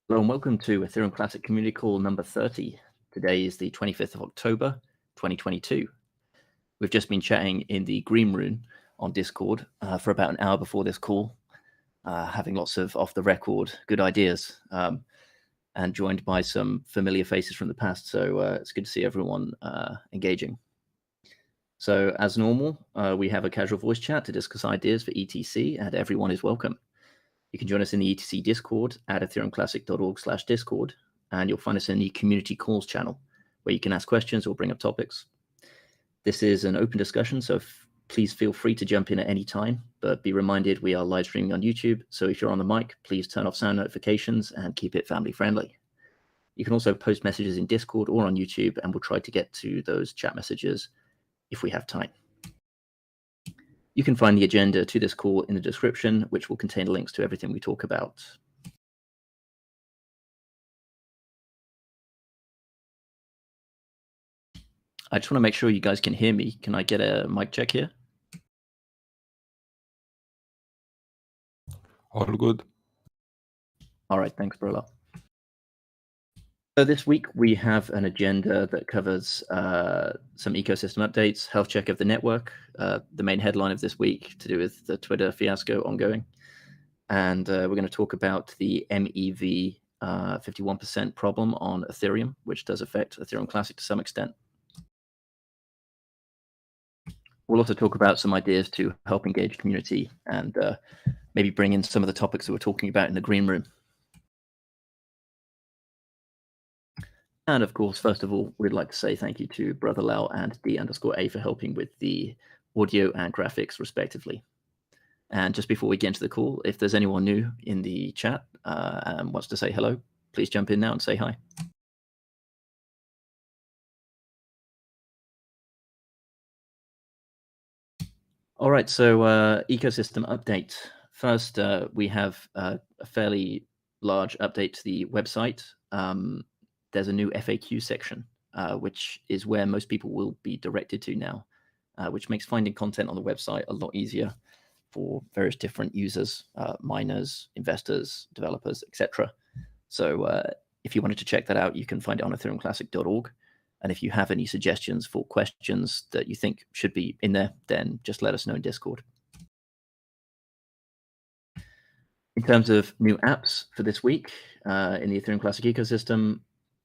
Hello and welcome to Ethereum Classic Community Call number 30. Today is the 25th of October, 2022. We've just been chatting in the Green Room on Discord for about an hour before this call, having lots of off-the-record good ideas and joined by some familiar faces from the past. So it's good to see everyone engaging. So as normal, we have a casual voice chat to discuss ideas for ETC, and everyone is welcome. You can join us in the ETC Discord at ethereumclassic.org/discord, and you'll find us in the community calls channel, where you can ask questions or bring up topics. This is an open discussion, so please feel free to jump in at any time, but be reminded we are live streaming on YouTube, so if you're on the mic, please turn off sound notifications and keep it family friendly. You can also post messages in Discord or on YouTube, and we'll try to get to those chat messages if we have time. You can find the agenda to this call in the description, which will contain links to everything we talk about. I just want to make sure you guys can hear me. Can I get a mic check here? All good. All right, thanks, Brola. So this week we have an agenda that covers some ecosystem updates, health check of the network, the main headline of this week to do with the Twitter fiasco ongoing. And we're going to talk about the MEV 51% problem on Ethereum, which does affect Ethereum Classic to some extent. We'll also talk about some ideas to help engage community and maybe bring in some of the topics that we're talking about in the Green Room. And of course, first of all, we'd like to say thank you to Brother Lau and D_A for helping with the audio and graphics, respectively. And just before we get into the call, if there's anyone new in the chat and wants to say hello, please jump in now and say hi. All right, so ecosystem update. First, we have a fairly large update to the website. There's a new FAQ section, which is where most people will be directed to now, which makes finding content on the website a lot easier for various different users, miners, investors, developers, etc. So if you wanted to check that out, you can find it on ethereumclassic.org. And if you have any suggestions for questions that you think should be in there, then just let us know in Discord. In terms of new apps for this week in the Ethereum Classic ecosystem,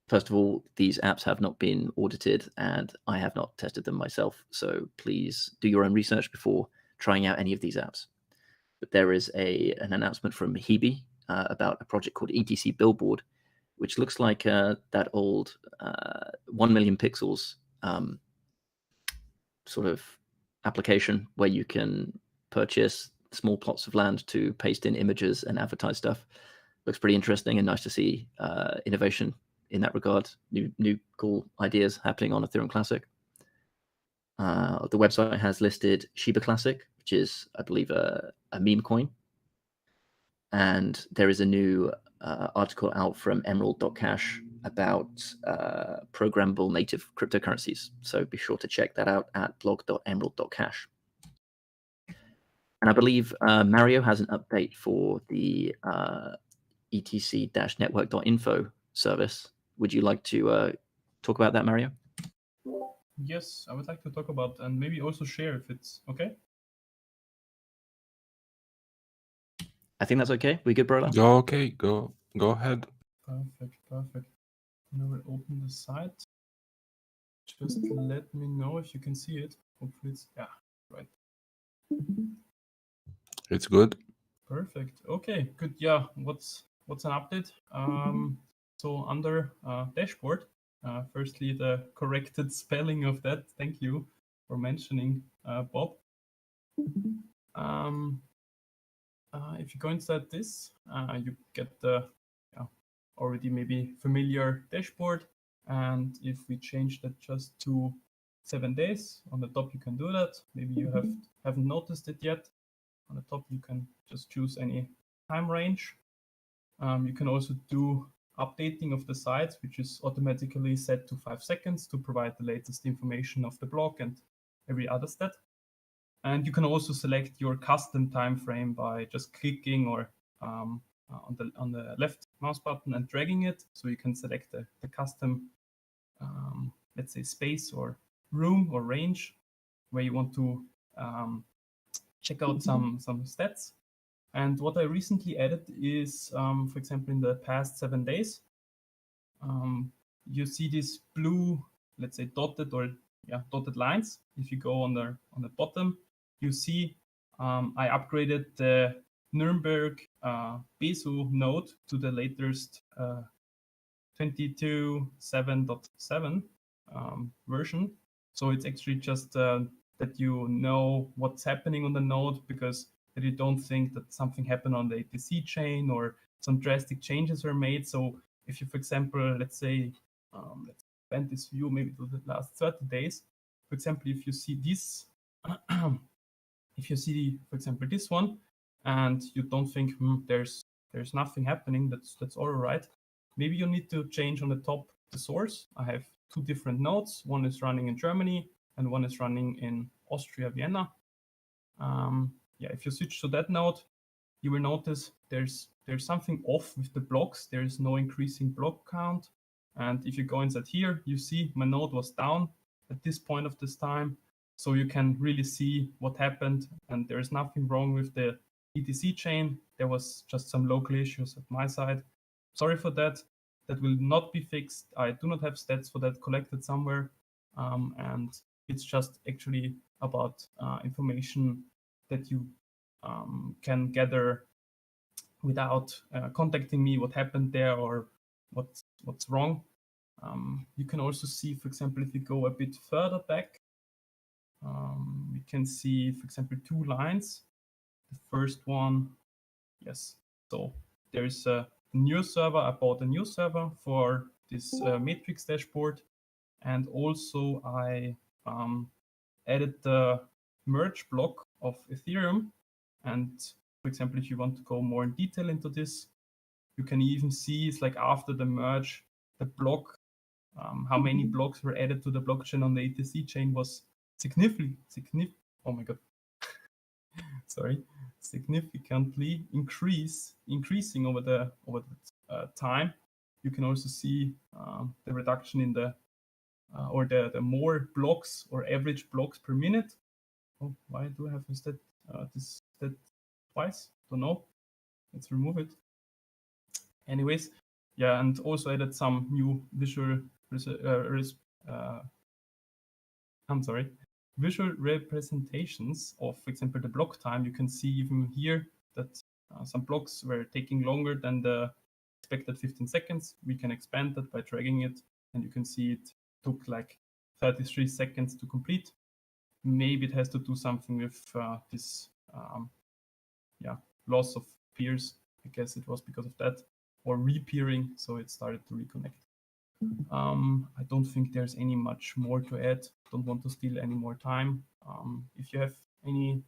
first of all, these apps have not been audited and I have not tested them myself. So please do your own research before trying out any of these apps. But there is an announcement from Hebe about a project called ETC Billboard, which looks like that old 1 million pixels sort of application where you can purchase small plots of land to paste in images and advertise stuff. Looks pretty interesting and nice to see innovation in that regard, new cool ideas happening on Ethereum Classic. The website has listed Shiba Classic, which is, I believe, a meme coin. And there is a new article out from emerald.cash about programmable native cryptocurrencies. So be sure to check that out at blog.emerald.cash. And I believe Mario has an update for the etc-network.info service. Would you like to talk about that, Mario? Yes, I would like to talk about and maybe also share if it's okay. I think that's okay. We good, Brola? Okay, go ahead. Perfect. And I will open the site. Just let me know if you can see it. Hopefully it's, yeah, right. It's good. Perfect. Okay, good. Yeah, what's an update? So under dashboard, firstly, the corrected spelling of that. Thank you for mentioning, Bob. If you go inside this, you get the already maybe familiar dashboard. And if we change that just to 7 days, on the top you can do that. Maybe you haven't noticed it yet. On the top you can just choose any time range. You can also do updating of the sites, which is automatically set to 5 seconds to provide the latest information of the block and every other stat. And you can also select your custom time frame by just clicking or on the left mouse button and dragging it, so you can select the custom, let's say, space or room or range where you want to check out some stats. And what I recently added is, for example, in the past 7 days, you see this blue, let's say, dotted lines. If you go on the bottom, you see I upgraded the Nuremberg Besu node to the latest 22.7.7 version. So it's actually just that you know what's happening on the node, because that you don't think that something happened on the ATC chain or some drastic changes were made. So if you, for example, let's say, let's expand this view maybe to the last 30 days. For example, if you see this, if you see, for example, this one, and you don't think there's nothing happening, that's all right. Maybe you need to change on the top the source. I have 2 different nodes. One is running in Germany and one is running in Austria, Vienna. Yeah, if you switch to that node, you will notice there's something off with the blocks. There is no increasing block count. And if you go inside here, you see my node was down at this point of this time. So you can really see what happened, and there is nothing wrong with the ETC chain. There was just some local issues at my side. Sorry for that. That will not be fixed. I do not have stats for that collected somewhere. And it's just actually about information that you can gather without contacting me what happened there or what's wrong. You can also see, for example, if you go a bit further back, we can see, for example, 2 lines. The first one, yes. So there's a new server. I bought a new server for this matrix dashboard, and also I added the merge block of Ethereum. And for example, if you want to go more in detail into this, you can even see it's like after the merge, the block, how many blocks were added to the blockchain on the ETC chain was significantly increasing over the time. You can also see the reduction in the or the more blocks or average blocks per minute. Oh, why do I have this twice? Don't know. Let's remove it. Anyways, yeah, and also added some new visual representations of, for example, the block time. You can see even here that some blocks were taking longer than the expected 15 seconds. We can expand that by dragging it, and you can see it took like 33 seconds to complete. Maybe it has to do something with this loss of peers. I guess it was because of that, or re-peering, so it started to reconnect. I don't think there's any much more to add. Don't want to steal any more time. If you have any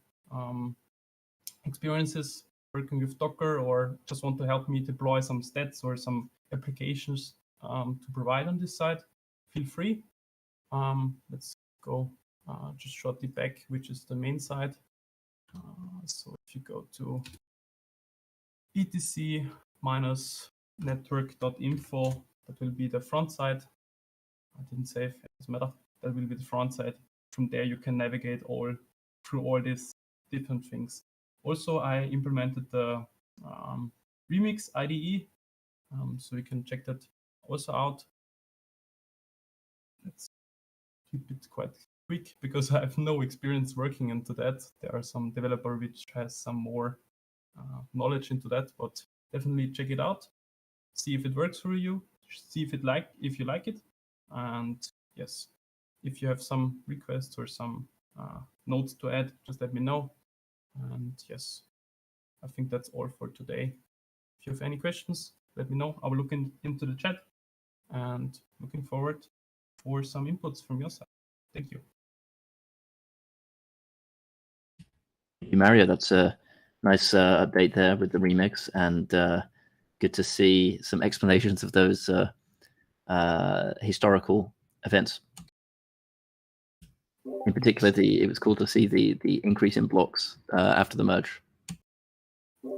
experiences working with Docker, or just want to help me deploy some stats or some applications to provide on this side, feel free. Let's go just shortly back, which is the main side. So if you go to etc-network.info, that will be the front side. I didn't save, it doesn't matter. That will be the front side. From there, you can navigate through all these different things. Also, I implemented the Remix IDE, so you can check that also out. Let's keep it quite quick because I have no experience working into that. There are some developer which has some more knowledge into that, but definitely check it out. See if it works for you. See if you like it. And yes, if you have some requests or some notes to add, just let me know. And yes, I think that's all for today. If you have any questions, let me know. I will look into the chat, and looking forward for some inputs from your side. Thank you. Thank you, Mario. That's a nice update there with the remix, and good to see some explanations of those historical events. In particular, it was cool to see the increase in blocks after the merge.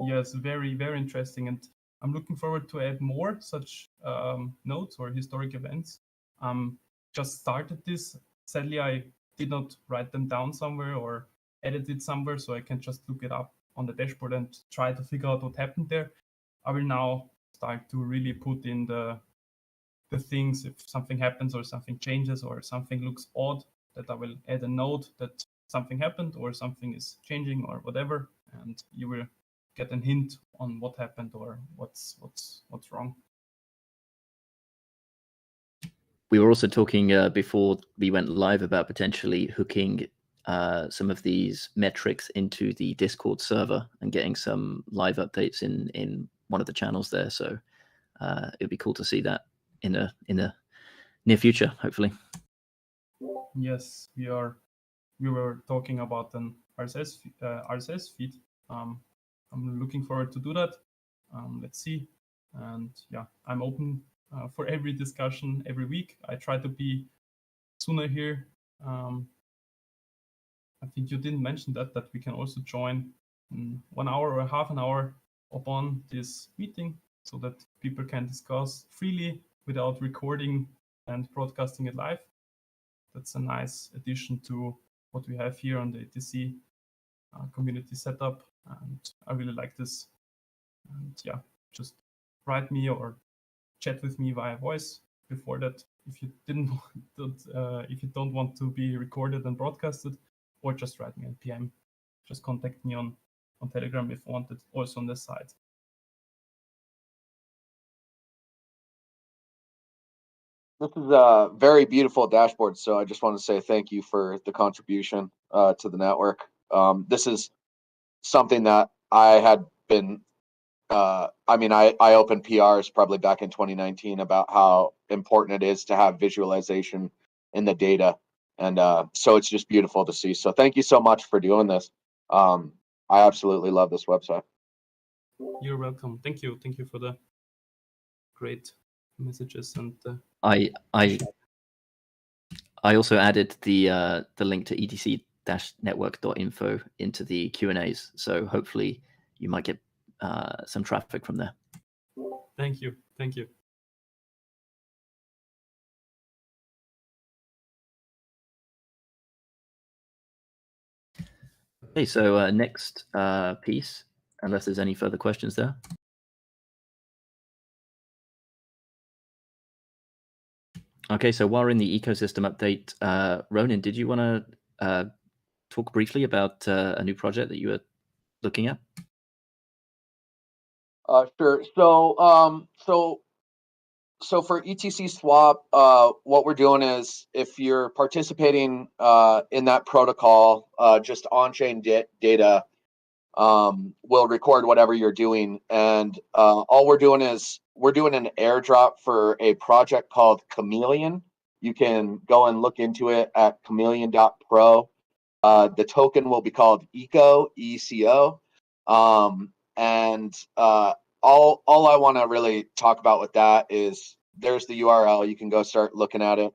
Yes, very, very interesting. And I'm looking forward to add more such notes or historic events. Just started this. Sadly, I did not write them down somewhere or edit it somewhere, so I can just look it up on the dashboard and try to figure out what happened there. I will now start to really put in the things if something happens or something changes or something looks odd, that I will add a note that something happened or something is changing or whatever, and you will get a hint on what happened or what's wrong. We were also talking before we went live about potentially hooking some of these metrics into the Discord server and getting some live updates in one of the channels there. So it'd be cool to see that in a near future, hopefully. Yes, we were talking about an RSS feed. I'm looking forward to do that. Let's see. And yeah, I'm open for every discussion every week. I try to be sooner here. I think you didn't mention that we can also join 1 hour or half an hour upon this meeting so that people can discuss freely without recording and broadcasting it live. That's a nice addition to what we have here on the ETC community setup, and I really like this. And yeah, just write me or chat with me via voice before that if you if you don't want to be recorded and broadcasted, or just write me on PM. Just contact me on Telegram if wanted, also on the site. This is a very beautiful dashboard, so I just want to say thank you for the contribution to the network. This is something that I had been, I opened PRs probably back in 2019 about how important it is to have visualization in the data. And so it's just beautiful to see. So thank you so much for doing this. I absolutely love this website. You're welcome. Thank you. Thank you for the great messages and I also added the link to etc-network.info into the Q&As, so hopefully you might get some traffic from there. Thank you. Okay, so next piece, unless there's any further questions there. Okay, so while we're in the ecosystem update, Ronan, did you want to talk briefly about a new project that you were looking at? Sure. So for ETC swap, what we're doing is if you're participating in that protocol, just on-chain data will record whatever you're doing. And all we're doing is we're doing an airdrop for a project called Chameleon. You can go and look into it at chameleon.pro. The token will be called ECO, ECO. All I want to really talk about with that is there's the URL. You can go start looking at it.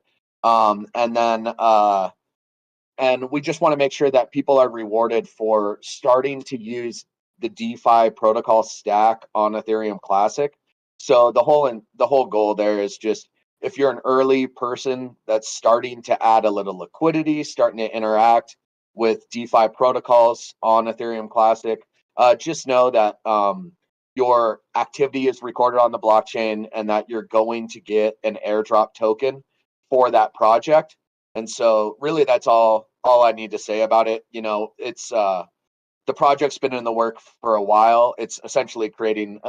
And we just want to make sure that people are rewarded for starting to use the DeFi protocol stack on Ethereum Classic. So the whole goal there is just if you're an early person that's starting to add a little liquidity, starting to interact with DeFi protocols on Ethereum Classic, just know that your activity is recorded on the blockchain and that you're going to get an airdrop token for that project. And so really that's all I need to say about it. You know, it's the project's been in the work for a while. It's essentially creating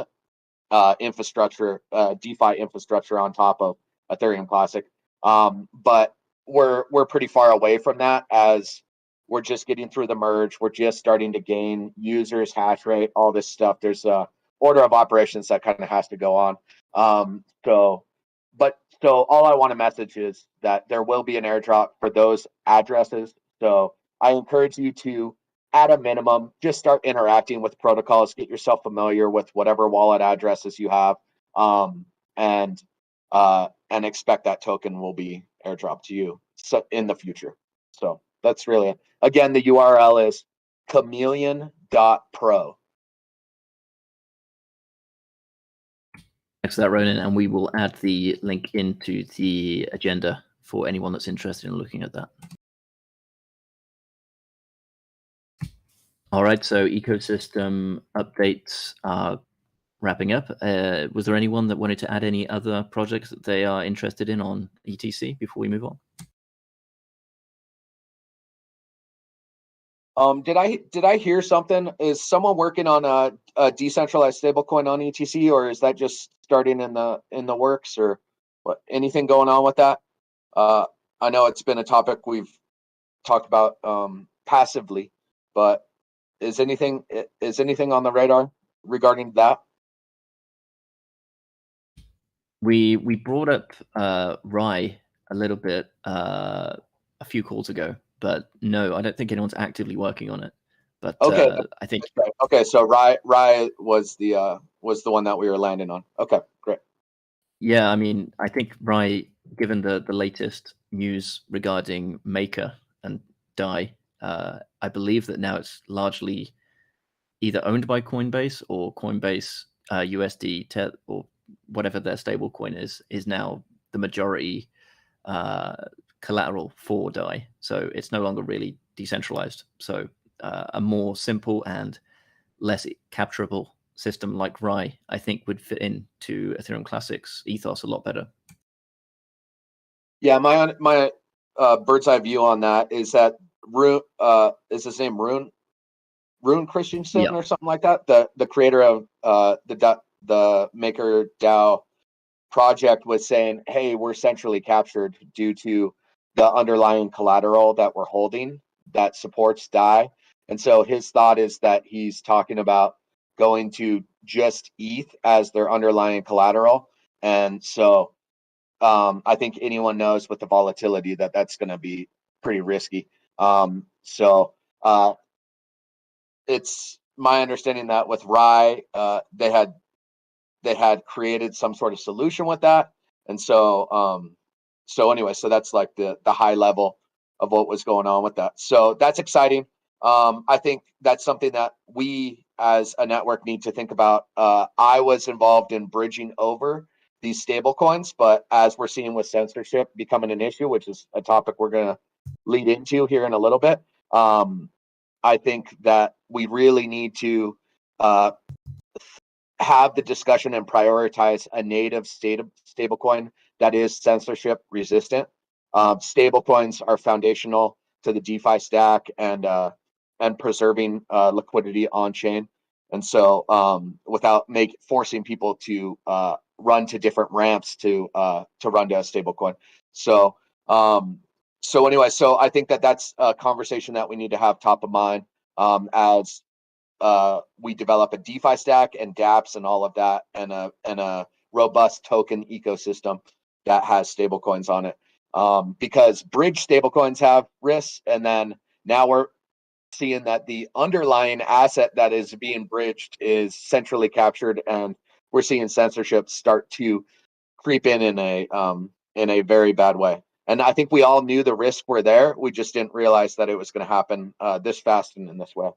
infrastructure, DeFi infrastructure on top of Ethereum Classic. But we're pretty far away from that as we're just getting through the merge. We're just starting to gain users, hash rate, all this stuff. There's a order of operations that kind of has to go on. So all I want to message is that there will be an airdrop for those addresses. So I encourage you to, at a minimum, just start interacting with protocols, get yourself familiar with whatever wallet addresses you have, and expect that token will be airdropped to you in the future. So that's really it. Again, the URL is chameleon.pro. Thanks for that, Ronan, and we will add the link into the agenda for anyone that's interested in looking at that. All right, so ecosystem updates are wrapping up. Was there anyone that wanted to add any other projects that they are interested in on ETC before we move on? Did I hear something? Is someone working on a decentralized stablecoin on ETC, or is that just starting in the works, or what? Anything going on with that? I know it's been a topic we've talked about passively, but is anything on the radar regarding that? We brought up Rye a little bit a few calls ago, but no, I don't think anyone's actively working on it. But Okay, I think okay. So Rye was the one that we were landing on. Okay, great. yeah, I mean, I think Rye, given the latest news regarding Maker and DAI, I believe that now it's largely either owned by Coinbase or Coinbase USD or whatever their stable coin is now the majority collateral for DAI. So it's no longer really decentralized. So a more simple and less capturable system like Rye, I think, would fit into Ethereum Classic's ethos a lot better. Yeah, my bird's eye view on that is that Rune is his name Rune Christensen or something like that. The creator of the Maker DAO project was saying, hey, we're centrally captured due to the underlying collateral that we're holding that supports DAI. And so his thought is that he's talking about going to just ETH as their underlying collateral. And so I think anyone knows with the volatility that's going to be pretty risky. It's my understanding that with Rye, they had created some sort of solution with that, and so anyway, so that's like the high level of what was going on with that. So that's exciting. I think that's something that we as a network need to think about. I was involved in bridging over these stable coins, but as we're seeing with censorship becoming an issue, which is a topic we're going to lead into here in a little bit, I think that we really need to have the discussion and prioritize a native stablecoin that is censorship resistant. Stablecoins are foundational to the DeFi stack and preserving liquidity on chain. And so without forcing people to run to different ramps to run to a stablecoin. So anyway, so I think that's a conversation that we need to have top of mind as we develop a DeFi stack and dApps and all of that, and a robust token ecosystem that has stablecoins on it. Because bridge stablecoins have risks, and then now we're seeing that the underlying asset that is being bridged is centrally captured, and we're seeing censorship start to creep in a very bad way. And I think we all knew the risks were there. We just didn't realize that it was going to happen this fast and in this way.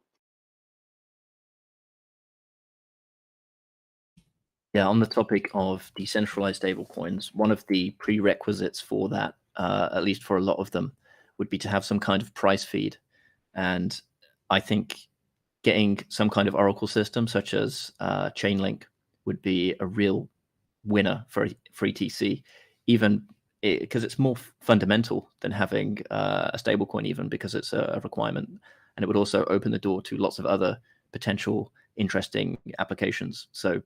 Yeah, on the topic of decentralized stablecoins, one of the prerequisites for that, at least for a lot of them, would be to have some kind of price feed. And I think getting some kind of Oracle system, such as Chainlink, would be a real winner for ETC, even because it's more fundamental than having a stablecoin, even because it's a requirement. And it would also open the door to lots of other potential interesting applications. So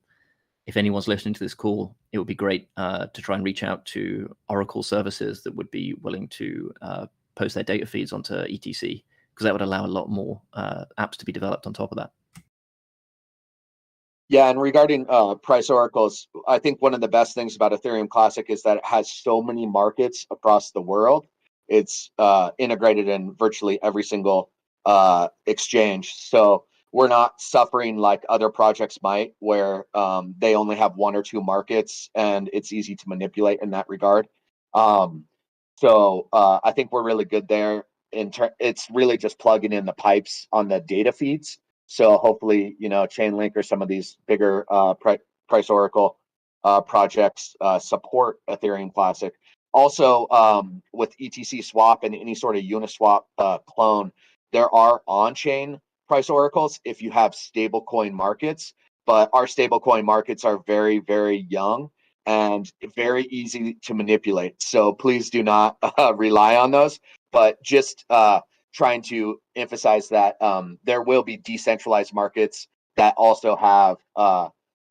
if anyone's listening to this call, it would be great to try and reach out to Oracle services that would be willing to post their data feeds onto ETC, because that would allow a lot more apps to be developed on top of that. Yeah, and regarding price oracles, I think one of the best things about Ethereum Classic is that it has so many markets across the world. It's integrated in virtually every single exchange. So we're not suffering like other projects might, where they only have one or two markets and it's easy to manipulate in that regard. So I think we're really good there. It's really just plugging in the pipes on the data feeds. So hopefully, Chainlink or some of these bigger price oracle projects support Ethereum Classic. Also, with ETC swap and any sort of Uniswap clone, there are on-chain price oracles if you have stablecoin markets, but our stablecoin markets are very, very young and very easy to manipulate. So please do not rely on those, but just trying to emphasize that there will be decentralized markets that also have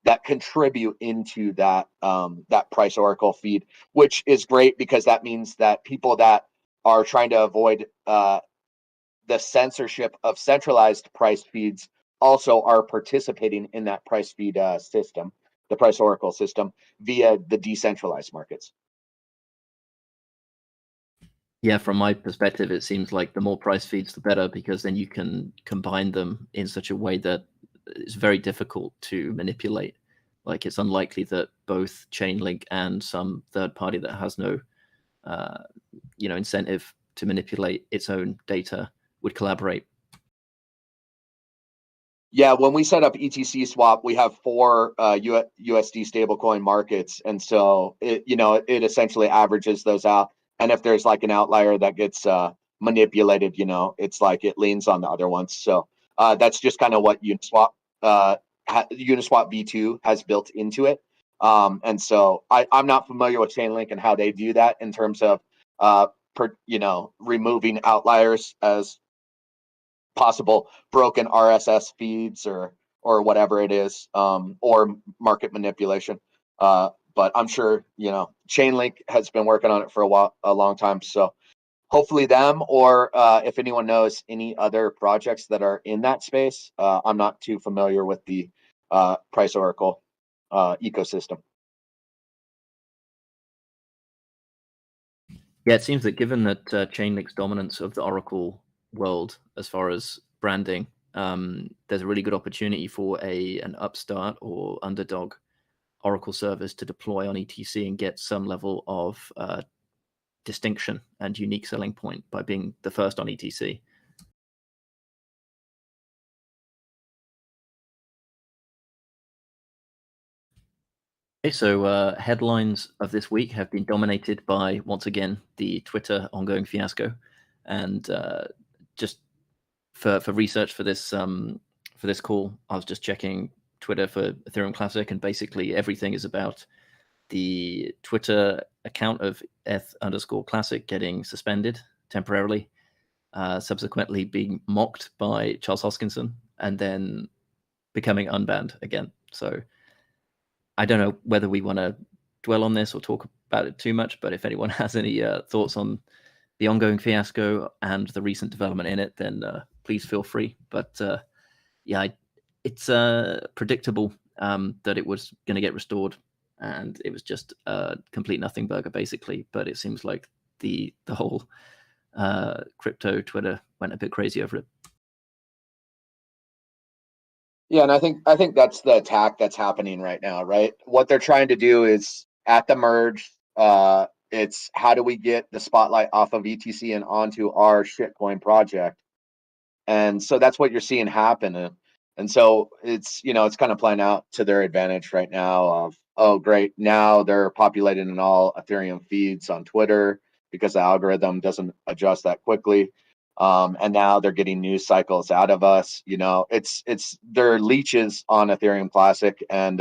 that contribute into that that price oracle feed, which is great because that means that people that are trying to avoid the censorship of centralized price feeds also are participating in that price feed system, the price oracle system, via the decentralized markets. Yeah, from my perspective, it seems like the more price feeds, the better, because then you can combine them in such a way that it's very difficult to manipulate. Like, it's unlikely that both Chainlink and some third party that has no, incentive to manipulate its own data would collaborate. Yeah, when we set up ETC swap, we have 4 USD stablecoin markets, and so it essentially averages those out. And if there's like an outlier that gets manipulated, it's like it leans on the other ones. So that's just kind of what Uniswap V2 has built into it. And so I'm not familiar with Chainlink and how they do that in terms of removing outliers as possible broken RSS feeds or whatever it is, or market manipulation. But I'm sure Chainlink has been working on it for a long time. So hopefully them, or if anyone knows any other projects that are in that space. I'm not too familiar with the Price Oracle ecosystem. Yeah, it seems that given that Chainlink's dominance of the Oracle world as far as branding, there's a really good opportunity for an upstart or underdog Oracle service to deploy on ETC and get some level of distinction and unique selling point by being the first on ETC. Okay, so headlines of this week have been dominated by, once again, the Twitter ongoing fiasco. And just for research for this call, I was just checking Twitter for Ethereum Classic, and basically everything is about the Twitter account of eth_classic getting suspended temporarily, subsequently being mocked by Charles Hoskinson, and then becoming unbanned again. So I don't know whether we want to dwell on this or talk about it too much, but if anyone has any thoughts on the ongoing fiasco and the recent development in it, then please feel free. But yeah, it's predictable that it was going to get restored, and it was just a complete nothing burger, basically. But it seems like the whole crypto Twitter went a bit crazy over it. Yeah, and I think that's the attack that's happening right now, right? What they're trying to do is at the merge, it's how do we get the spotlight off of ETC and onto our shitcoin project, and so that's what you're seeing happen. And so it's it's kind of playing out to their advantage right now. Of, oh great, now they're populated in all Ethereum feeds on Twitter because the algorithm doesn't adjust that quickly. And now they're getting news cycles out of us. It's they're leeches on Ethereum Classic, and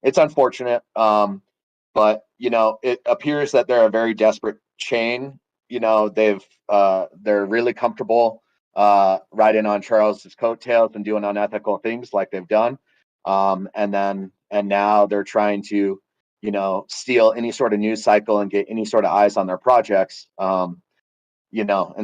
it's unfortunate. But it appears that they're a very desperate chain. They're really comfortable riding on Charles's coattails and doing unethical things like they've done. And now they're trying to steal any sort of news cycle and get any sort of eyes on their projects. And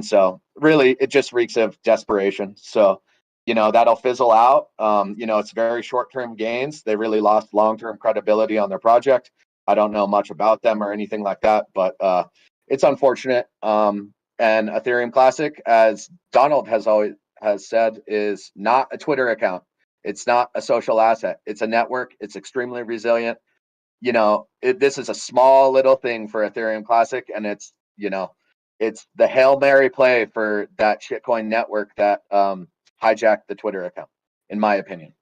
so really it just reeks of desperation. So, that'll fizzle out. It's very short-term gains. They really lost long-term credibility on their project. I don't know much about them or anything like that, but it's unfortunate. And Ethereum Classic, as Donald has said, is not a Twitter account. It's not a social asset. It's a network. It's extremely resilient. This is a small little thing for Ethereum Classic, and it's the Hail Mary play for that shitcoin network that hijacked the Twitter account, in my opinion.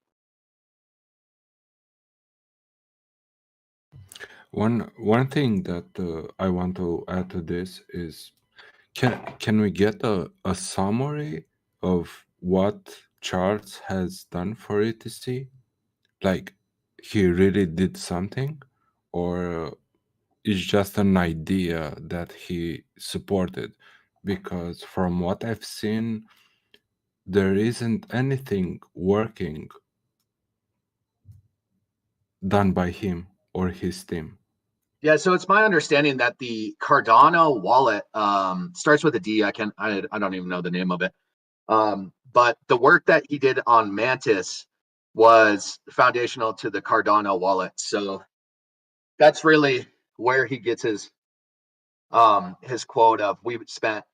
One thing that I want to add to this is, can we get a summary of what Charles has done for ETC? Like, he really did something, or it's just an idea that he supported? Because from what I've seen, there isn't anything working done by him or his team. Yeah, so it's my understanding that the Cardano wallet starts with a D. I don't even know the name of it. But the work that he did on Mantis was foundational to the Cardano wallet. So that's really where he gets his quote of, we spent,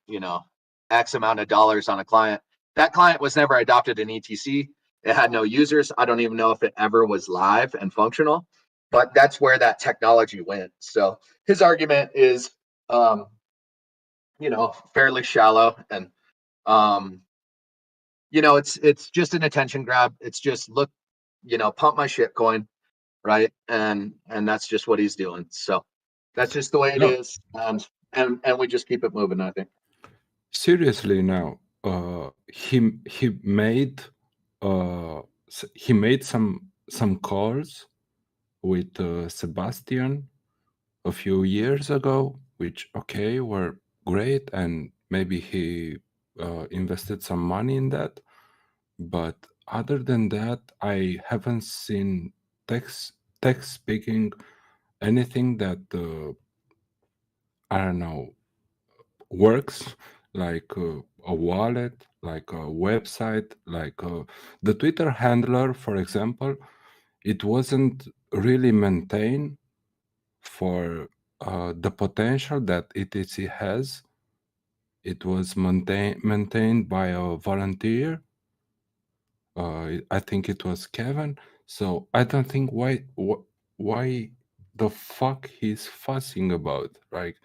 X amount of dollars on a client. That client was never adopted in ETC. It had no users. I don't even know if it ever was live and functional, but that's where that technology went. So his argument is, fairly shallow, and it's just an attention grab. It's just, look, pump my shit coin, right? And that's just what he's doing. So that's just the way it No. is. And we just keep it moving, I think. Seriously now, he made some calls with Sebastian a few years ago, which were great, and maybe he invested some money in that. But other than that, I haven't seen text speaking anything that I don't know, works, like a wallet, like a website, like the Twitter handler, for example. It wasn't really maintained for the potential that ETC has. It was maintained by a volunteer. I think it was Kevin. So I don't think why the fuck he's fussing about. Like,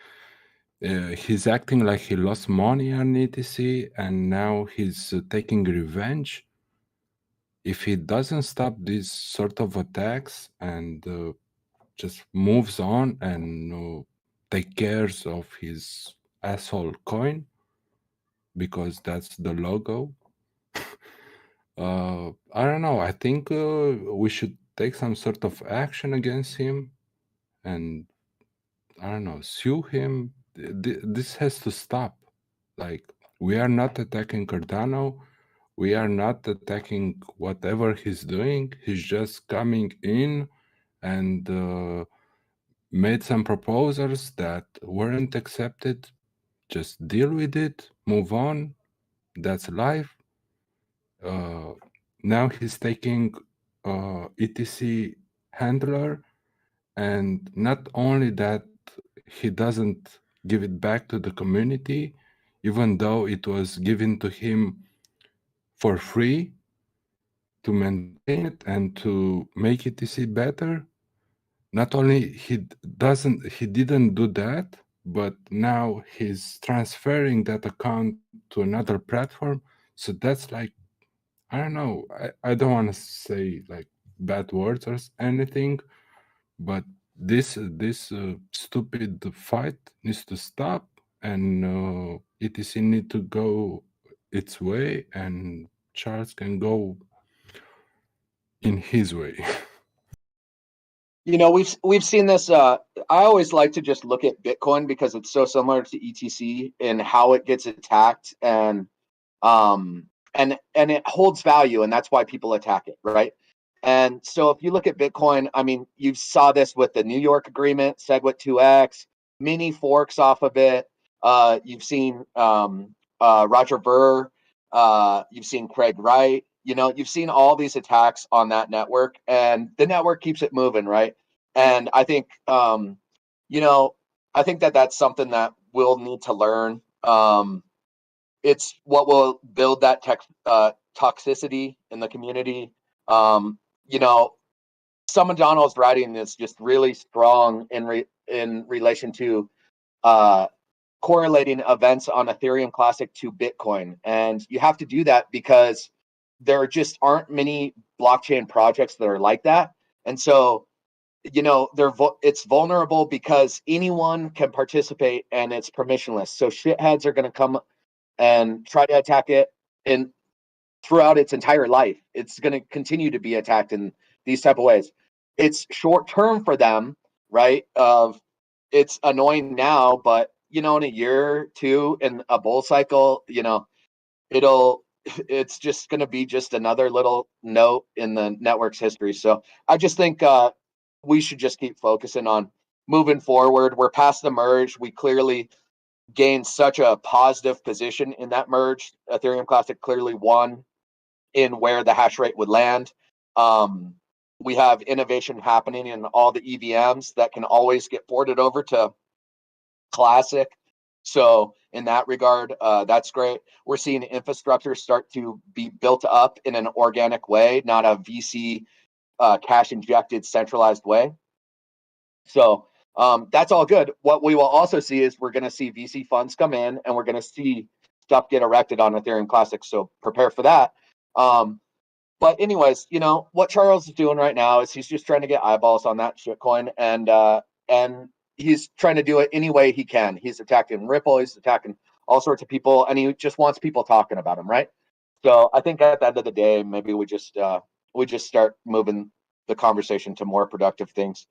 he's acting like he lost money on ETC, and now he's taking revenge. If he doesn't stop these sort of attacks and just moves on and take cares of his asshole coin, because that's the logo, I don't know. I think we should take some sort of action against him, and I don't know, sue him. This has to stop. Like, we are not attacking Cardano. We are not attacking whatever he's doing. He's just coming in and made some proposals that weren't accepted. Just deal with it, move on. That's life. Now he's taking ETC handler, and not only that, he doesn't give it back to the community, even though it was given to him for free to maintain it and to make ETC better. Not only he didn't do that, but now he's transferring that account to another platform. So that's like, I don't know, I don't want to say like bad words or anything, but this stupid fight needs to stop, and ETC need to go its way, and Charles can go in his way. We've seen this. I always like to just look at Bitcoin because it's so similar to ETC in how it gets attacked, and it holds value, and that's why people attack it, right? And so if you look at Bitcoin, I mean, you saw this with the New York agreement, SegWit 2x, mini forks off of it. You've seen Roger Ver. You've seen Craig Wright. You've seen all these attacks on that network, and the network keeps it moving, right? And I think, I think that that's something that we'll need to learn. It's what will build that toxicity in the community. Some of Donald's writing is just really strong in relation to correlating events on Ethereum Classic to Bitcoin. And you have to do that because there just aren't many blockchain projects that are like that. And so it's vulnerable because anyone can participate and it's permissionless. So shitheads are going to come and try to attack it, and throughout its entire life, it's going to continue to be attacked in these type of ways. It's short term for them, right? It's annoying now, but in a year or two in a bull cycle, it's just going to be just another little note in the network's history. So I just think we should just keep focusing on moving forward. We're past the merge. We clearly gained such a positive position in that merge. Ethereum Classic clearly won in where the hash rate would land. We have innovation happening in all the EVMs that can always get ported over to Classic. So in that regard, that's great. We're seeing infrastructure start to be built up in an organic way, not a VC cash injected centralized way. So that's all good. What we will also see is we're going to see VC funds come in, and we're going to see stuff get erected on Ethereum Classic. So prepare for that. But anyways, what Charles is doing right now is he's just trying to get eyeballs on that shitcoin, and he's trying to do it any way he can. He's attacking Ripple, he's attacking all sorts of people, and he just wants people talking about him, right? So I think at the end of the day, maybe we just start moving the conversation to more productive things.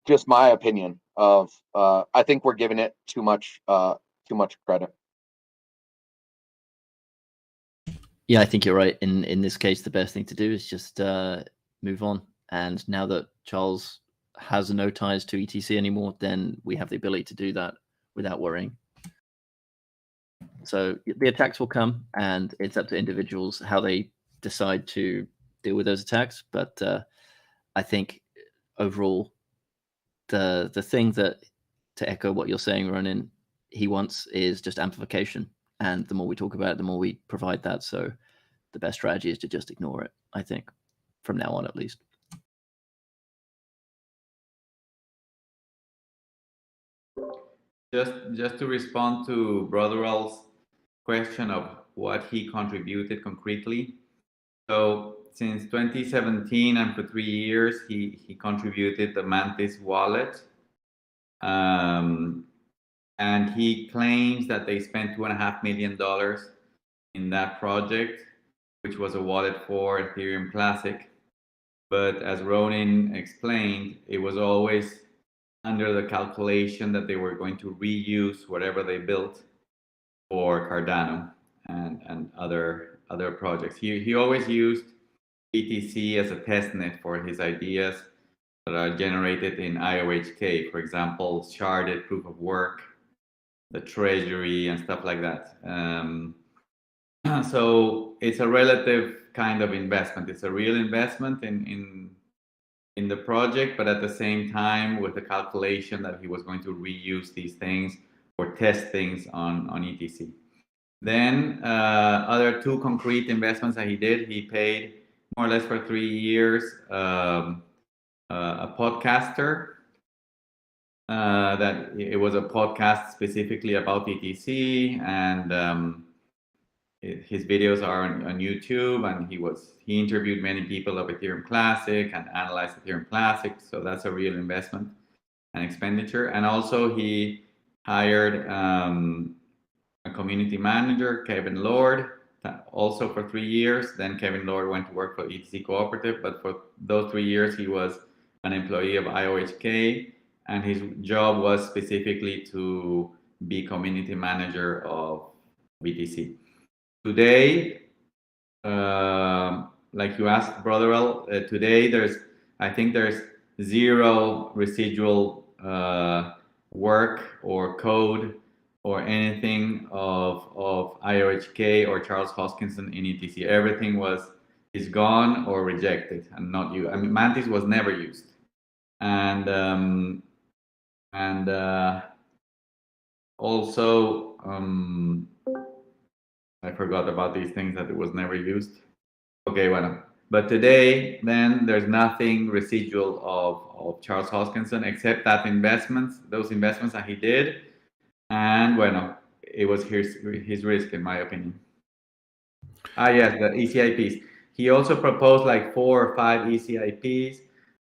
Just my opinion of I think we're giving it too much credit. Yeah, I think you're right. In this case, the best thing to do is just move on. And now that Charles has no ties to ETC anymore, then we have the ability to do that without worrying. So the attacks will come, and it's up to individuals how they decide to deal with those attacks. But I think overall, the thing that, to echo what you're saying, Ronan, he wants is just amplification. And the more we talk about it, the more we provide that. So the best strategy is to just ignore it, I think, from now on at least. Just to respond to Brotherell's question of what he contributed concretely. So since 2017 and for 3 years, he contributed the Mantis wallet. And he claims that they spent $2.5 million in that project, which was a wallet for Ethereum Classic. But as Ronan explained, it was always under the calculation that they were going to reuse whatever they built for Cardano and other projects. He always used BTC as a testnet for his ideas that are generated in IOHK, for example, sharded proof of work, the treasury, and stuff like that. So it's a relative kind of investment. It's a real investment in the project, but at the same time with the calculation that he was going to reuse these things or test things on ETC. Then other two concrete investments that he did, he paid more or less for 3 years a podcaster. That it was a podcast specifically about ETC, and his videos are on YouTube, and he interviewed many people of Ethereum Classic and analyzed Ethereum Classic. So that's a real investment and expenditure. And also he hired a community manager, Kevin Lord, also for 3 years. Then Kevin Lord went to work for ETC Cooperative, but for those 3 years he was an employee of IOHK, and his job was specifically to be community manager of BTC. Today, like you asked, Brotherell, today I think there's zero residual work or code or anything of IOHK or Charles Hoskinson in ETC. Everything is gone or rejected and not used. I mean, Mantis was never used, and also I forgot about these things that it was never used. Okay, well, but today then there's nothing residual of Charles Hoskinson except those investments that he did, and bueno, it was his risk, in my opinion. Yes, the ECIPs. He also proposed like 4 or 5 ECIPs,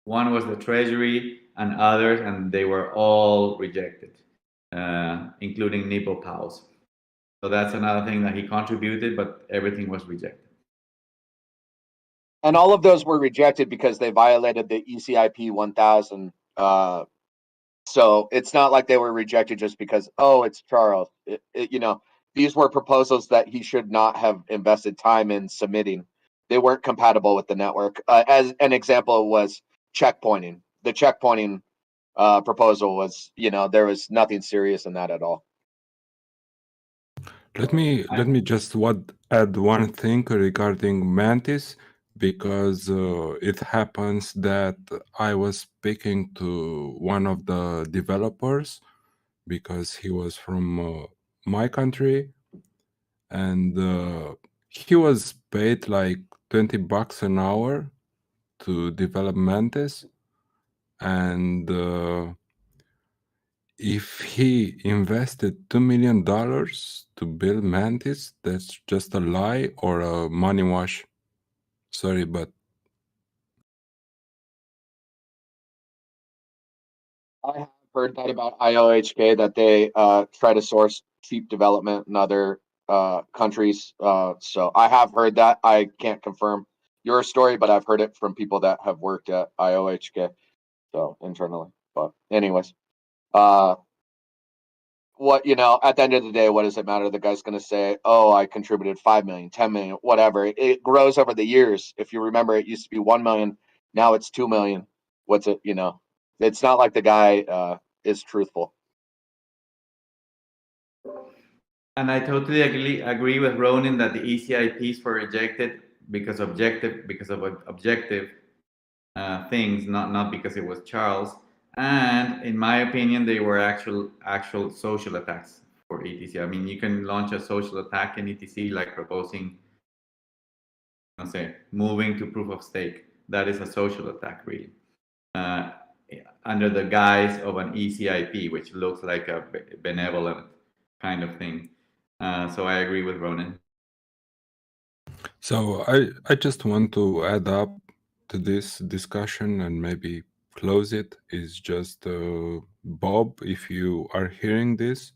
One was the Treasury and others, and they were all rejected, including Nipple Pals. So that's another thing that he contributed, but everything was rejected. And all of those were rejected because they violated the ECIP 1000. So it's not like they were rejected just because, oh, it's Charles. These were proposals that he should not have invested time in submitting. They weren't compatible with the network. As an example was checkpointing. The checkpointing proposal was, there was nothing serious in that at all. Let me just add one thing regarding Mantis, because it happens that I was speaking to one of the developers because he was from my country, and he was paid like $20 an hour to develop Mantis, and if he invested $2 million to build Mantis, that's just a lie or a money wash. Sorry, but I have heard that about IOHK, that they try to source cheap development in other countries. So I have heard that. I can't confirm your story, but I've heard it from people that have worked at IOHK, so internally. But anyways, at the end of the day, what does it matter? The guy's going to say, oh, I contributed 5 million, 10 million, whatever. It grows over the years. If you remember, it used to be 1 million. Now it's 2 million. What's it, it's not like the guy is truthful. And I totally agree with Ronan that the ECIPs were rejected because of objective things, not because it was Charles. And in my opinion, they were actual social attacks for ETC. I mean, you can launch a social attack in ETC, like proposing, moving to proof of stake. That is a social attack, really, under the guise of an ECIP, which looks like a benevolent kind of thing. So I agree with Ronan. so I just want to add up to this discussion and maybe close it. Is just Bob, if you are hearing this,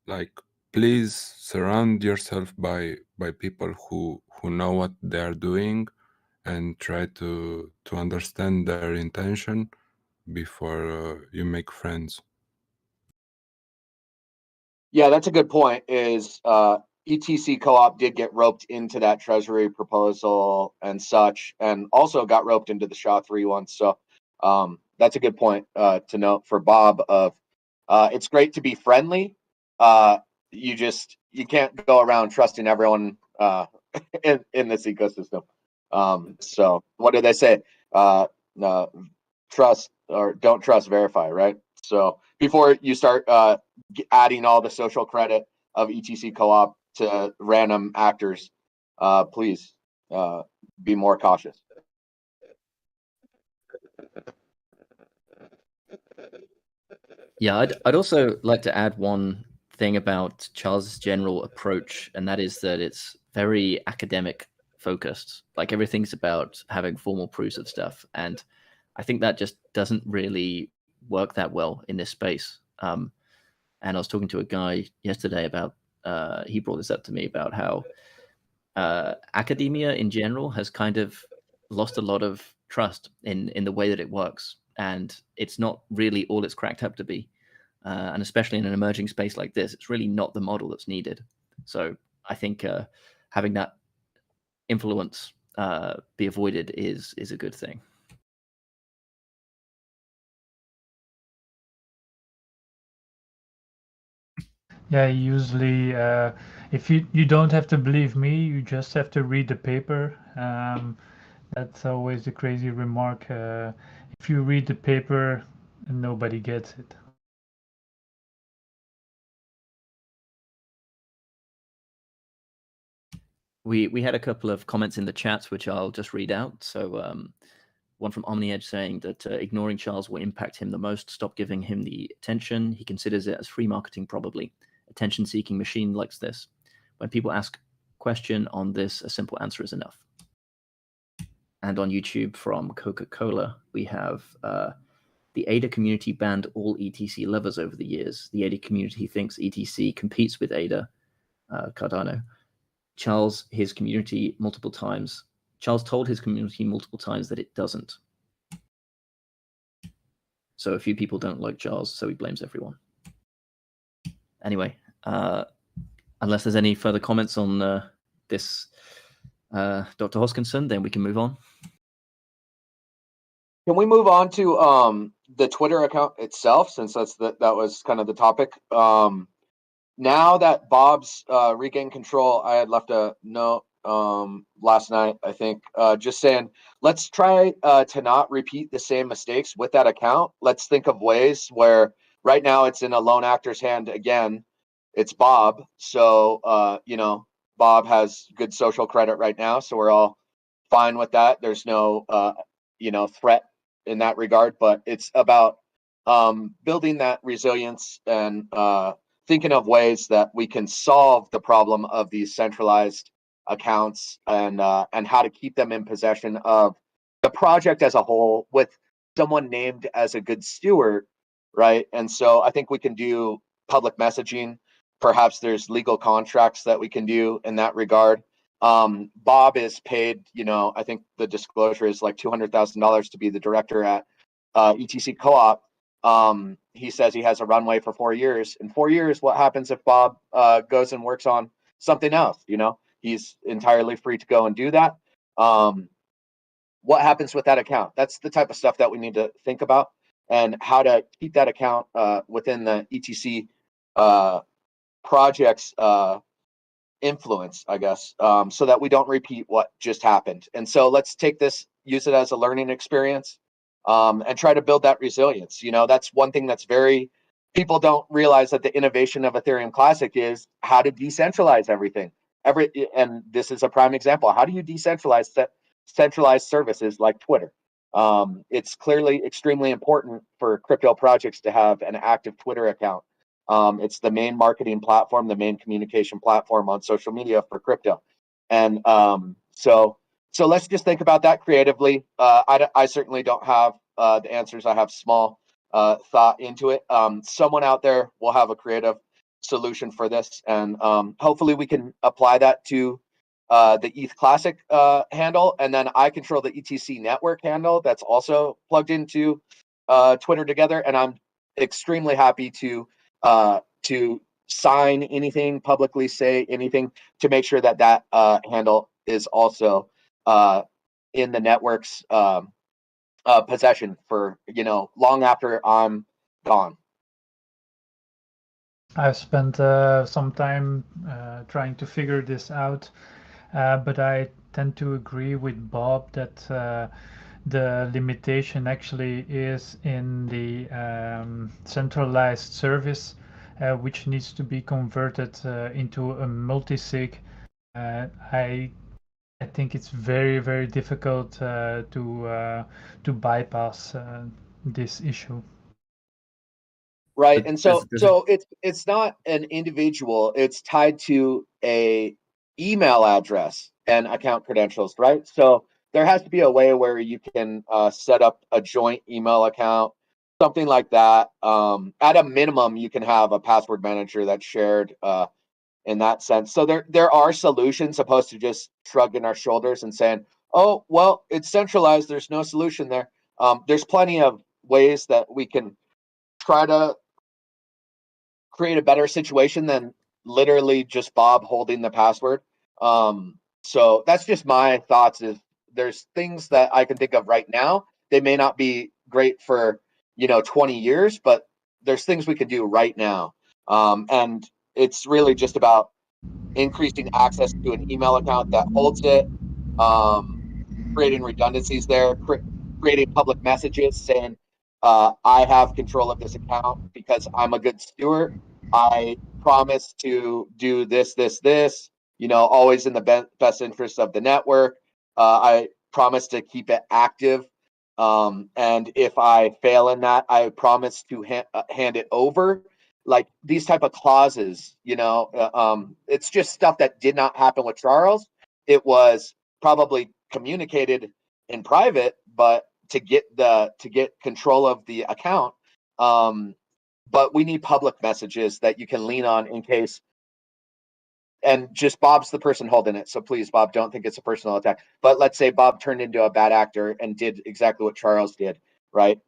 like, please surround yourself by people who know what they are doing, and try to understand their intention before you make friends. Yeah, that's a good point. Is ETC Co-op did get roped into that Treasury proposal and such, and also got roped into the SHA-3 one. So that's a good point to note for Bob. Of it's great to be friendly. You can't go around trusting everyone in this ecosystem. So what do they say? Trust or don't trust, verify, right? So before you start adding all the social credit of ETC Co-op to random actors, please be more cautious. Yeah, I'd also like to add one thing about Charles's general approach, and that is that it's very academic focused. Like, everything's about having formal proofs of stuff, and I think that just doesn't really work that well in this space. And I was talking to a guy yesterday about he brought this up to me about how academia in general has kind of lost a lot of trust in the way that it works, and it's not really all it's cracked up to be. And especially in an emerging space like this, it's really not the model that's needed. So I think having that influence be avoided is a good thing. Yeah, usually if you don't have to believe me, you just have to read the paper. That's always the crazy remark. If you read the paper, nobody gets it. We had a couple of comments in the chats, which I'll just read out. So one from OmniEdge saying that ignoring Charles will impact him the most. Stop giving him the attention. He considers it as free marketing, probably. Attention-seeking machine likes this. When people ask question on this, a simple answer is enough. And on YouTube from Coca-Cola, we have the ADA community banned all ETC lovers over the years. The ADA community thinks ETC competes with ADA, Cardano. Charles told his community multiple times that it doesn't. So a few people don't like Charles, so he blames everyone. Anyway, unless there's any further comments on this, Dr. Hoskinson, then we can move on. Can we move on to the Twitter account itself, since that was kind of the topic? Now that Bob's regained control, I had left a note last night, I think, just saying, let's try to not repeat the same mistakes with that account. Let's think of ways where right now it's in a lone actor's hand again. It's Bob. So, Bob has good social credit right now. So we're all fine with that. There's no, threat in that regard, but it's about building that resilience and thinking of ways that we can solve the problem of these centralized accounts and how to keep them in possession of the project as a whole with someone named as a good steward, right? And so I think we can do public messaging. Perhaps there's legal contracts that we can do in that regard. Bob is paid, I think the disclosure is like $200,000 to be the director at ETC Co-op. He says he has a runway for 4 years. In 4 years, what happens if Bob goes and works on something else? He's entirely free to go and do that. What happens with that account? That's the type of stuff that we need to think about, and how to keep that account within the ETC project's influence, I guess, so that we don't repeat what just happened. And so let's take this, use it as a learning experience, and try to build that resilience. That's one thing that's people don't realize, that the innovation of Ethereum Classic is how to decentralize everything. And this is a prime example. How do you decentralize centralized services like Twitter? It's clearly extremely important for crypto projects to have an active Twitter account. It's the main marketing platform, the main communication platform on social media for crypto. And so let's just think about that creatively. I certainly don't have the answers. I have small thought into it. Someone out there will have a creative solution for this, and hopefully we can apply that to the ETH Classic handle, and then I control the ETC network handle that's also plugged into Twitter together, and I'm extremely happy to sign anything, publicly say anything, to make sure that handle is also in the network's possession for long after I'm gone. I've spent some time trying to figure this out, but I tend to agree with Bob that the limitation actually is in the centralized service, which needs to be converted into a multi-sig. I think it's very, very difficult to bypass this issue. Right, and so it's not an individual; it's tied to a email address and account credentials, right? So there has to be a way where you can set up a joint email account, something like that. At a minimum, you can have a password manager that's shared in that sense. So there are solutions, opposed to just shrugging our shoulders and saying, "Oh, well, it's centralized. There's no solution there." There's plenty of ways that we can try to create a better situation than literally just Bob holding the password. So that's just my thoughts. Is there's things that I can think of right now. They may not be great for 20 years, but there's things we can do right now. And it's really just about increasing access to an email account that holds it, creating redundancies there, creating public messages saying, I have control of this account because I'm a good steward. I promise to do this, always in the best interest of the network. I promise to keep it active. And if I fail in that, I promise to hand it over. Like these type of clauses, it's just stuff that did not happen with Charles. It was probably communicated in private, but to get control of the account. But we need public messages that you can lean on in case. And just Bob's the person holding it, so please, Bob, don't think it's a personal attack. But let's say Bob turned into a bad actor and did exactly what Charles did, right?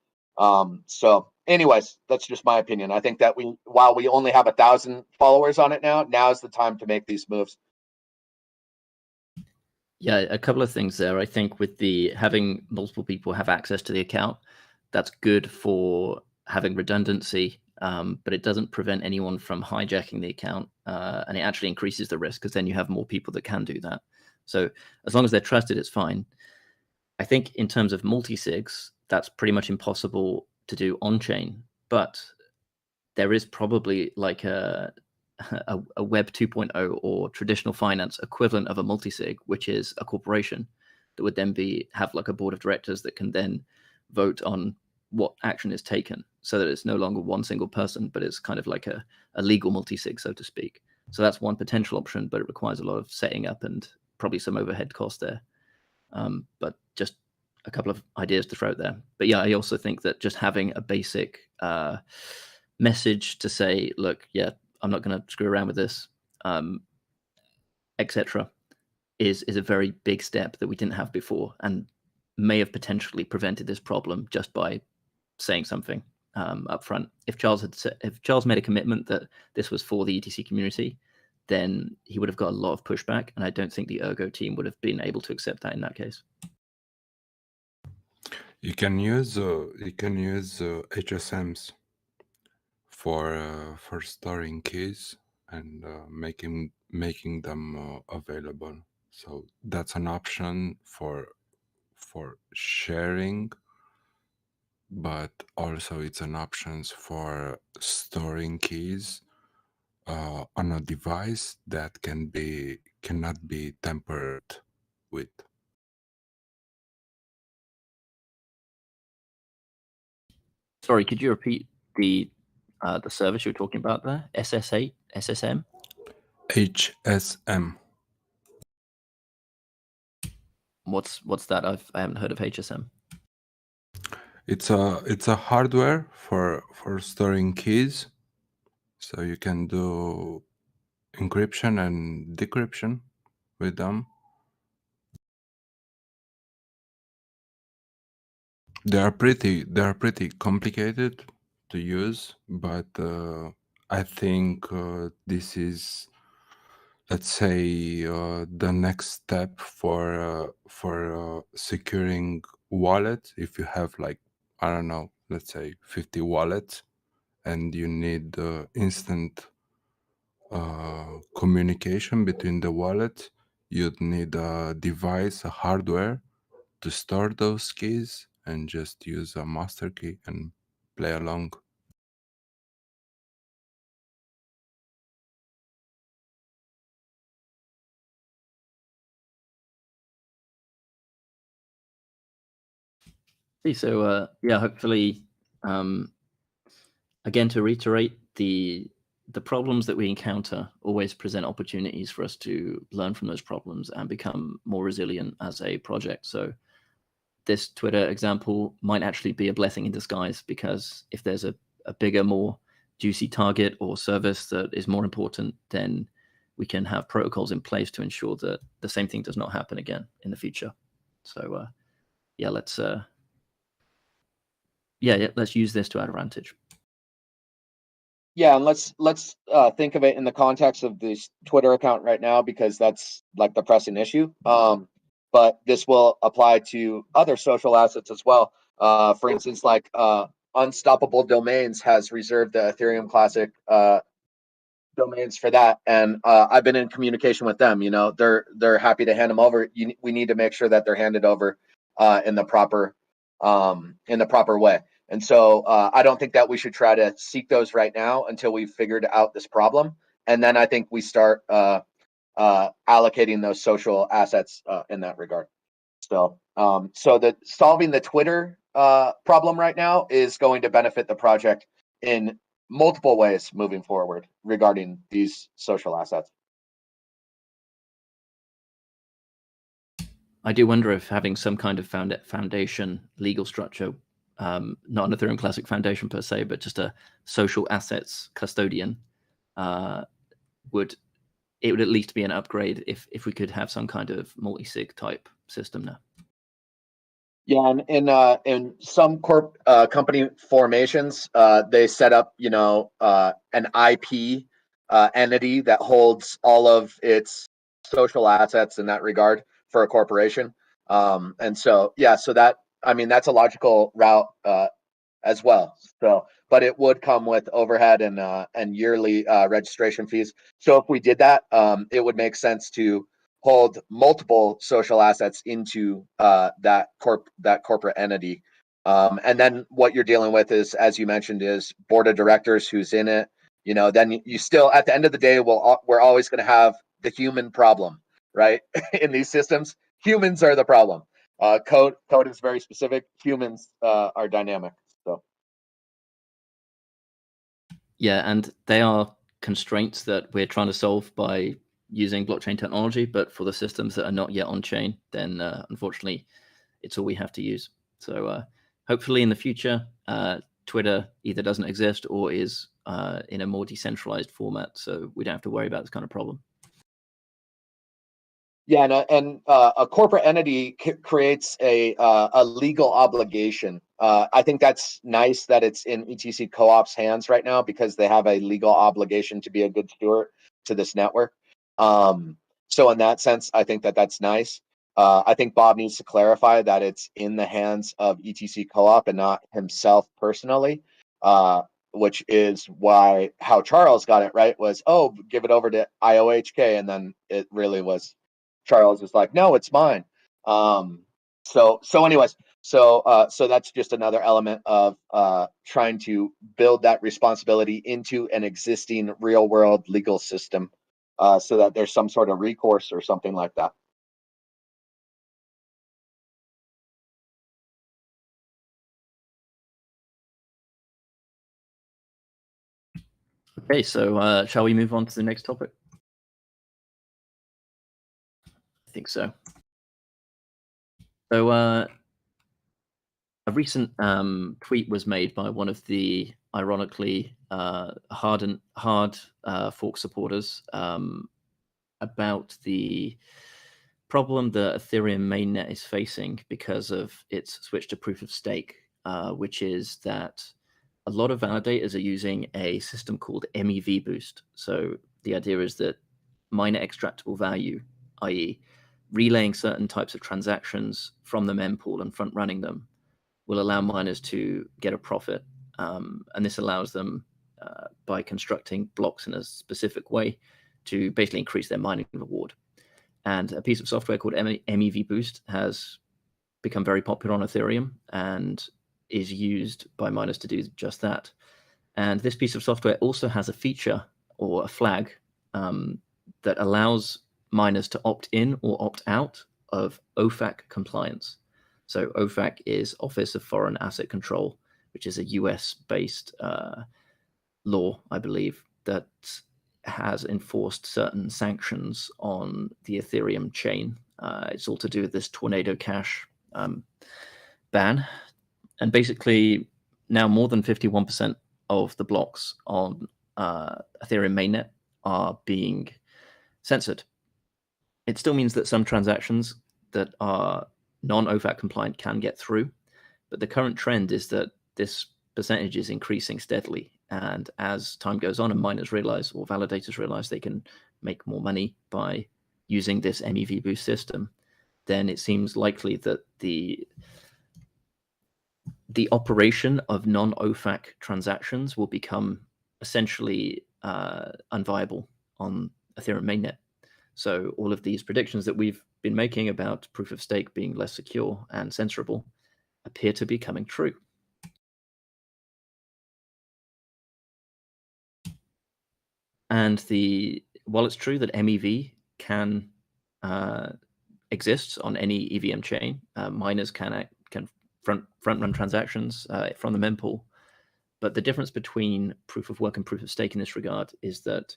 So anyways, that's just my opinion. I think that while we only have 1,000 followers on it now is the time to make these moves. Yeah, a couple of things there. I think with the having multiple people have access to the account, that's good for having redundancy, but it doesn't prevent anyone from hijacking the account, and it actually increases the risk because then you have more people that can do that. So as long as they're trusted, it's fine. I think in terms of multi-sigs, that's pretty much impossible to do on-chain, but there is probably like a Web 2.0 or traditional finance equivalent of a multi-sig, which is a corporation that would then have like a board of directors that can then vote on what action is taken, so that it's no longer one single person, but it's kind of like a legal multi-sig, so to speak. So that's one potential option, but it requires a lot of setting up and probably some overhead cost there. But just a couple of ideas to throw out there. But yeah, I also think that just having a basic message to say, look, yeah, I'm not going to screw around with this, etc., is a very big step that we didn't have before, and may have potentially prevented this problem just by saying something up front. If Charles made a commitment that this was for the ETC community, then he would have got a lot of pushback, and I don't think the Ergo team would have been able to accept that in that case. You can use HSMs for storing keys and making them available. So that's an option for sharing, but also it's an option for storing keys on a device that cannot be tampered with. Sorry, could you repeat the service you were talking about there? SSA, SSM? HSM. What's that? I haven't heard of HSM. It's a hardware for storing keys, so you can do encryption and decryption with them. They are pretty complicated to use, but I think this is, let's say, the next step for securing wallets. If you have, like, I don't know, let's say 50 wallets, and you need instant communication between the wallets, you'd need a device, a hardware, to store those keys, and just use a master key and play along. So yeah, hopefully, again, to reiterate, the problems that we encounter always present opportunities for us to learn from those problems and become more resilient as a project. So this Twitter example might actually be a blessing in disguise, because if there's a bigger, more juicy target or service that is more important, then we can have protocols in place to ensure that the same thing does not happen again in the future. So yeah, let's use this to our advantage. Yeah, and let's think of it in the context of this Twitter account right now, because that's like the pressing issue. But this will apply to other social assets as well. For instance, like Unstoppable Domains has reserved the Ethereum Classic domains for that, and I've been in communication with them. You know, they're happy to hand them over. We need to make sure that they're handed over in the proper way. And so I don't think that we should try to seek those right now until we've figured out this problem. And then I think we start allocating those social assets in that regard. So that solving the Twitter problem right now is going to benefit the project in multiple ways moving forward regarding these social assets. I do wonder if having some kind of foundation legal structure, not an Ethereum Classic Foundation per se, but just a social assets custodian, would at least be an upgrade if we could have some kind of multi-sig type system now. Yeah, and in some company formations, they set up, an IP entity that holds all of its social assets in that regard for a corporation. And so, yeah, so that, I mean, that's a logical route as well. So, but it would come with overhead and yearly registration fees. So if we did that, it would make sense to hold multiple social assets into that corporate entity. And then what you're dealing with is, as you mentioned, is board of directors who's in it. Then you still, at the end of the day, we're always going to have the human problem, right? In these systems, humans are the problem. Code is very specific. Humans are dynamic. So. Yeah, and they are constraints that we're trying to solve by using blockchain technology, but for the systems that are not yet on chain, then unfortunately, it's all we have to use. So hopefully in the future, Twitter either doesn't exist or is in a more decentralized format, so we don't have to worry about this kind of problem. Yeah, and a corporate entity creates a legal obligation. I think that's nice that it's in ETC Co-op's hands right now because they have a legal obligation to be a good steward to this network. So in that sense, I think that's nice. I think Bob needs to clarify that it's in the hands of ETC Co-op and not himself personally, which is how Charles got it right was, oh, give it over to IOHK, and then it really was Charles is like, no, it's mine. So that's just another element of trying to build that responsibility into an existing real world legal system, so that there's some sort of recourse or something like that. Okay, so shall we move on to the next topic? I think so. So a recent tweet was made by one of the, ironically, hard fork supporters about the problem that Ethereum mainnet is facing because of its switch to proof of stake, which is that a lot of validators are using a system called MEV boost. So the idea is that miner extractable value, i.e. relaying certain types of transactions from the mempool and front running them, will allow miners to get a profit. And this allows them, by constructing blocks in a specific way, to basically increase their mining reward. And a piece of software called MEV Boost has become very popular on Ethereum and is used by miners to do just that. And this piece of software also has a feature or a flag that allows miners to opt in or opt out of OFAC compliance. So OFAC is Office of Foreign Asset Control, which is a US-based law, I believe, that has enforced certain sanctions on the Ethereum chain. It's all to do with this Tornado Cash ban. And basically, now more than 51% of the blocks on Ethereum mainnet are being censored. It still means that some transactions that are non-OFAC compliant can get through, but the current trend is that this percentage is increasing steadily. And as time goes on and miners realize, or validators realize, they can make more money by using this MEV boost system, then it seems likely that the operation of non-OFAC transactions will become essentially unviable on Ethereum mainnet. So all of these predictions that we've been making about proof of stake being less secure and censorable appear to be coming true. And while it's true that MEV can exist on any EVM chain, miners can front run transactions from the mempool. But the difference between proof of work and proof of stake in this regard is that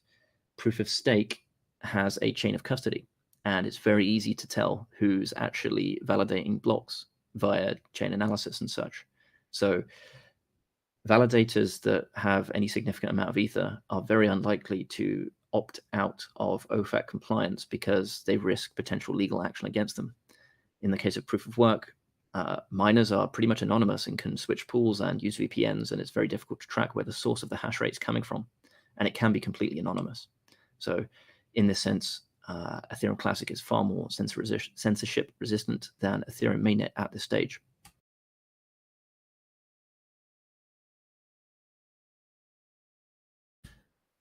proof of stake has a chain of custody. and it's very easy to tell who's actually validating blocks via chain analysis and such. So validators that have any significant amount of ether are very unlikely to opt out of OFAC compliance because they risk potential legal action against them. In the case of proof of work, miners are pretty much anonymous and can switch pools and use VPNs, and it's very difficult to track where the source of the hash rate is coming from, and it can be completely anonymous. So in this sense, Ethereum Classic is far more censorship resistant than Ethereum mainnet at this stage.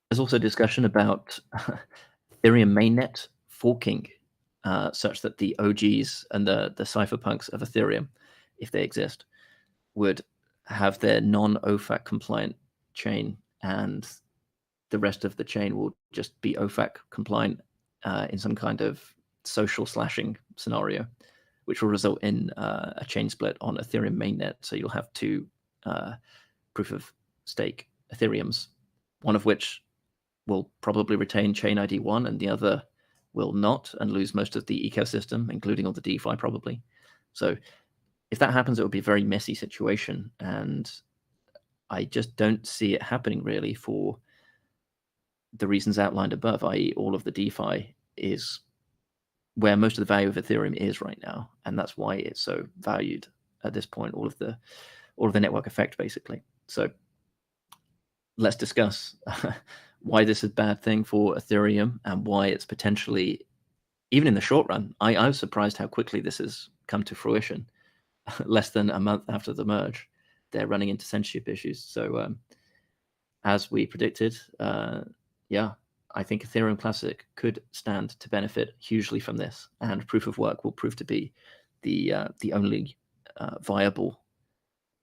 There's also discussion about Ethereum mainnet forking, such that the OGs and the cypherpunks of Ethereum, if they exist, would have their non-OFAC compliant chain, and the rest of the chain will just be OFAC compliant in some kind of social slashing scenario, which will result in a chain split on Ethereum mainnet. So you'll have two proof of stake Ethereums, one of which will probably retain chain ID 1 and the other will not, and lose most of the ecosystem, including all the DeFi probably. So if that happens, it will be a very messy situation, and I just don't see it happening really for the reasons outlined above, i.e. all of the DeFi is where most of the value of Ethereum is right now, and that's why it's so valued at this point, all of the network effect basically. So let's discuss why this is a bad thing for Ethereum and why it's potentially, even in the short run, I was surprised how quickly this has come to fruition. Less than a month after the merge, they're running into censorship issues. So as we predicted, yeah, I think Ethereum Classic could stand to benefit hugely from this, and proof of work will prove to be the only viable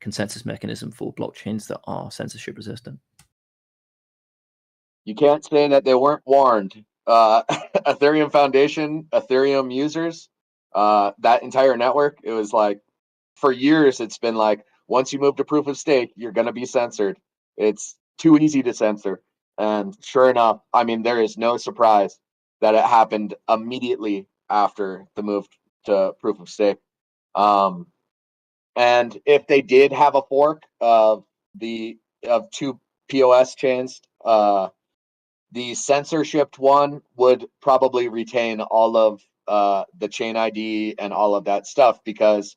consensus mechanism for blockchains that are censorship resistant. You can't say that they weren't warned. Ethereum Foundation, Ethereum users, that entire network, it was like, for years, it's been like, once you move to proof of stake, you're going to be censored. It's too easy to censor. And sure enough, I mean, there is no surprise that it happened immediately after the move to proof of stake. And if they did have a fork of two POS chains, the censorship one would probably retain all of the chain ID and all of that stuff, because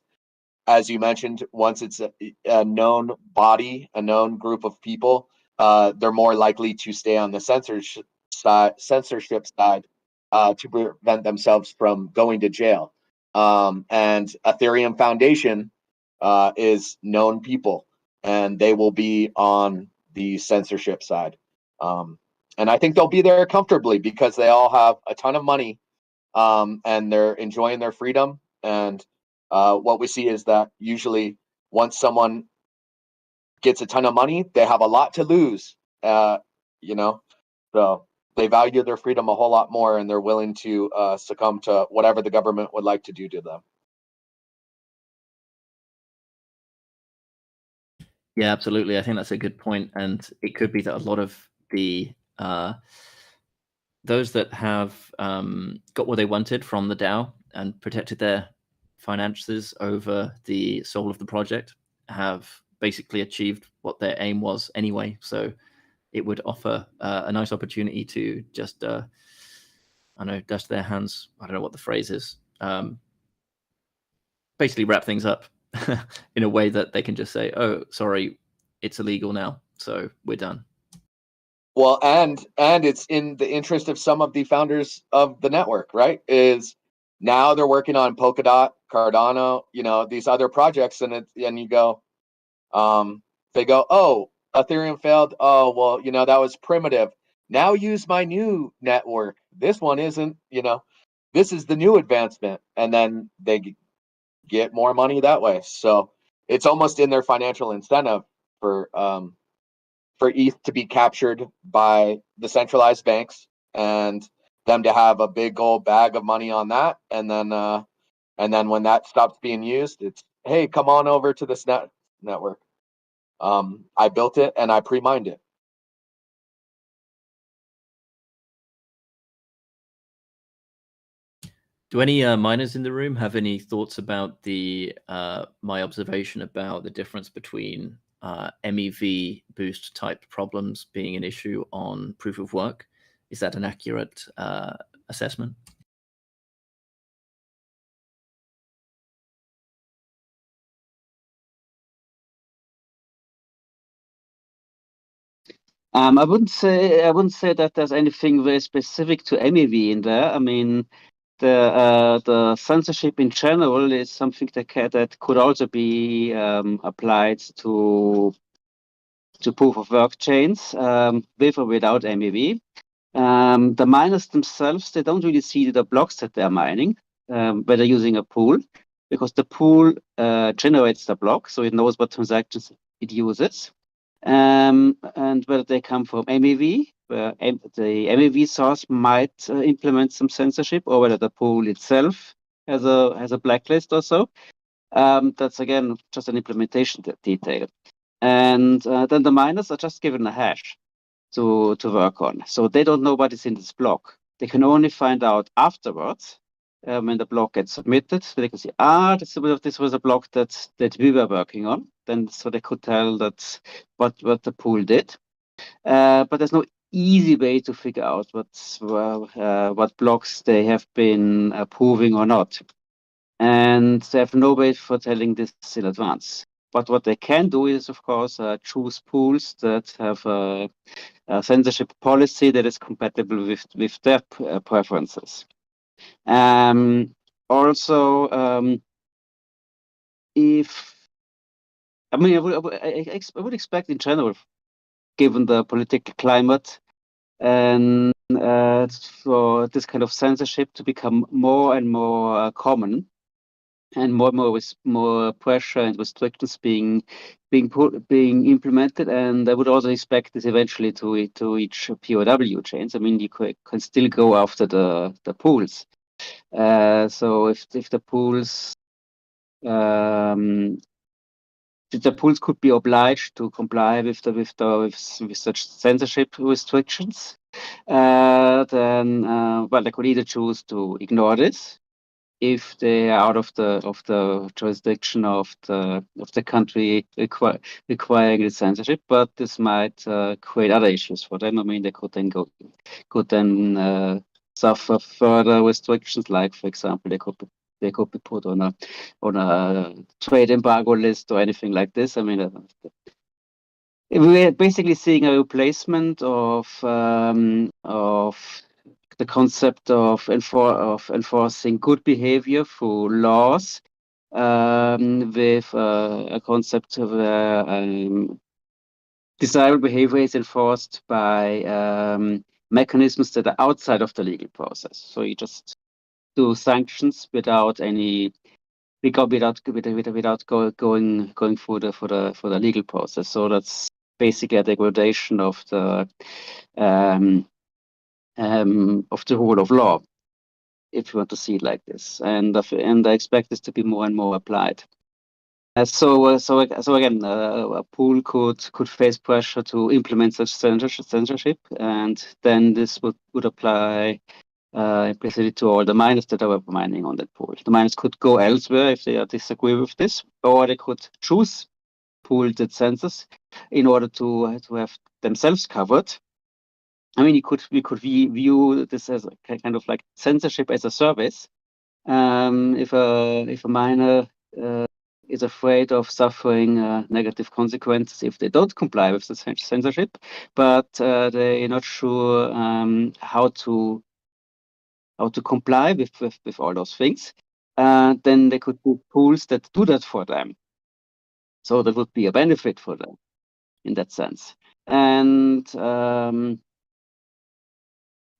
as you mentioned, once it's a known body, a known group of people, they're more likely to stay on the censorship side to prevent themselves from going to jail. And Ethereum Foundation is known people, and they will be on the censorship side. And I think they'll be there comfortably because they all have a ton of money, and they're enjoying their freedom. And what we see is that usually once someone gets a ton of money, they have a lot to lose, so they value their freedom a whole lot more, and they're willing to succumb to whatever the government would like to do to them. Yeah, absolutely. I think that's a good point, and it could be that a lot of the those that have got what they wanted from the DAO and protected their finances over the soul of the project have basically achieved what their aim was anyway. So it would offer a nice opportunity to just, I don't know, dust their hands. I don't know what the phrase is. Basically wrap things up in a way that they can just say, oh, sorry, it's illegal now, so we're done. Well, and it's in the interest of some of the founders of the network, right? Is now they're working on Polkadot, Cardano, these other projects, and you go, they go, oh, Ethereum failed. Oh, well, that was primitive. Now use my new network. This one isn't, this is the new advancement, and then they get more money that way. So it's almost in their financial incentive for ETH to be captured by the centralized banks and them to have a big old bag of money on that. And then when that stops being used, it's, hey, come on over to this network. I built it and I pre-mined it. Do any miners in the room have any thoughts about the my observation about the difference between MEV boost type problems being an issue on proof of work? Is that an accurate assessment? I wouldn't say that there's anything very specific to MEV in there. I mean, the censorship in general is something that could also be applied to proof of work chains with or without MEV. The miners themselves, they don't really see the blocks that they're mining, whether using a pool, because the pool generates the block, so it knows what transactions it uses. And whether they come from MEV, where the MEV source might implement some censorship, or whether the pool itself has a blacklist or so. That's again just an implementation detail. And then the miners are just given a hash to work on, so they don't know what is in this block. They can only find out afterwards when the block gets submitted. So they can see, this was a block that we were working on. Then so they could tell that what the pool did. But there's no easy way to figure out what blocks they have been approving or not. And they have no way for telling this in advance. But what they can do is, of course, choose pools that have a censorship policy that is compatible with their preferences. Also, I would expect in general, given the political climate, and for this kind of censorship to become more and more common, and more with more pressure and restrictions being implemented. And I would also expect this eventually to reach POW chains. I mean, you can still go after the pools. So if the pools could be obliged to comply with such censorship restrictions, then well, they could either choose to ignore this if they are out of the jurisdiction of the country requiring the censorship, but this might create other issues for them. I mean, they could then suffer further restrictions, like, for example, they could be put on a trade embargo list or anything like this. I mean, we're basically seeing a replacement of the concept of enforcing good behavior through laws with a concept of desirable behavior is enforced by mechanisms that are outside of the legal process. So you just do sanctions without going through the legal process. So that's basically a degradation of the rule of law, if you want to see it like this. And I expect this to be more and more applied. So again, a pool could face pressure to implement such censorship, and then this would apply implicitly to all the miners that are mining on that pool. The miners could go elsewhere if they disagree with this, or they could choose pools that censors in order to have themselves covered. I mean, we could view this as a kind of like censorship as a service. If a miner is afraid of suffering negative consequences if they don't comply with the censorship, but they're not sure how to comply with all those things, then they could do pools that do that for them. So that would be a benefit for them in that sense.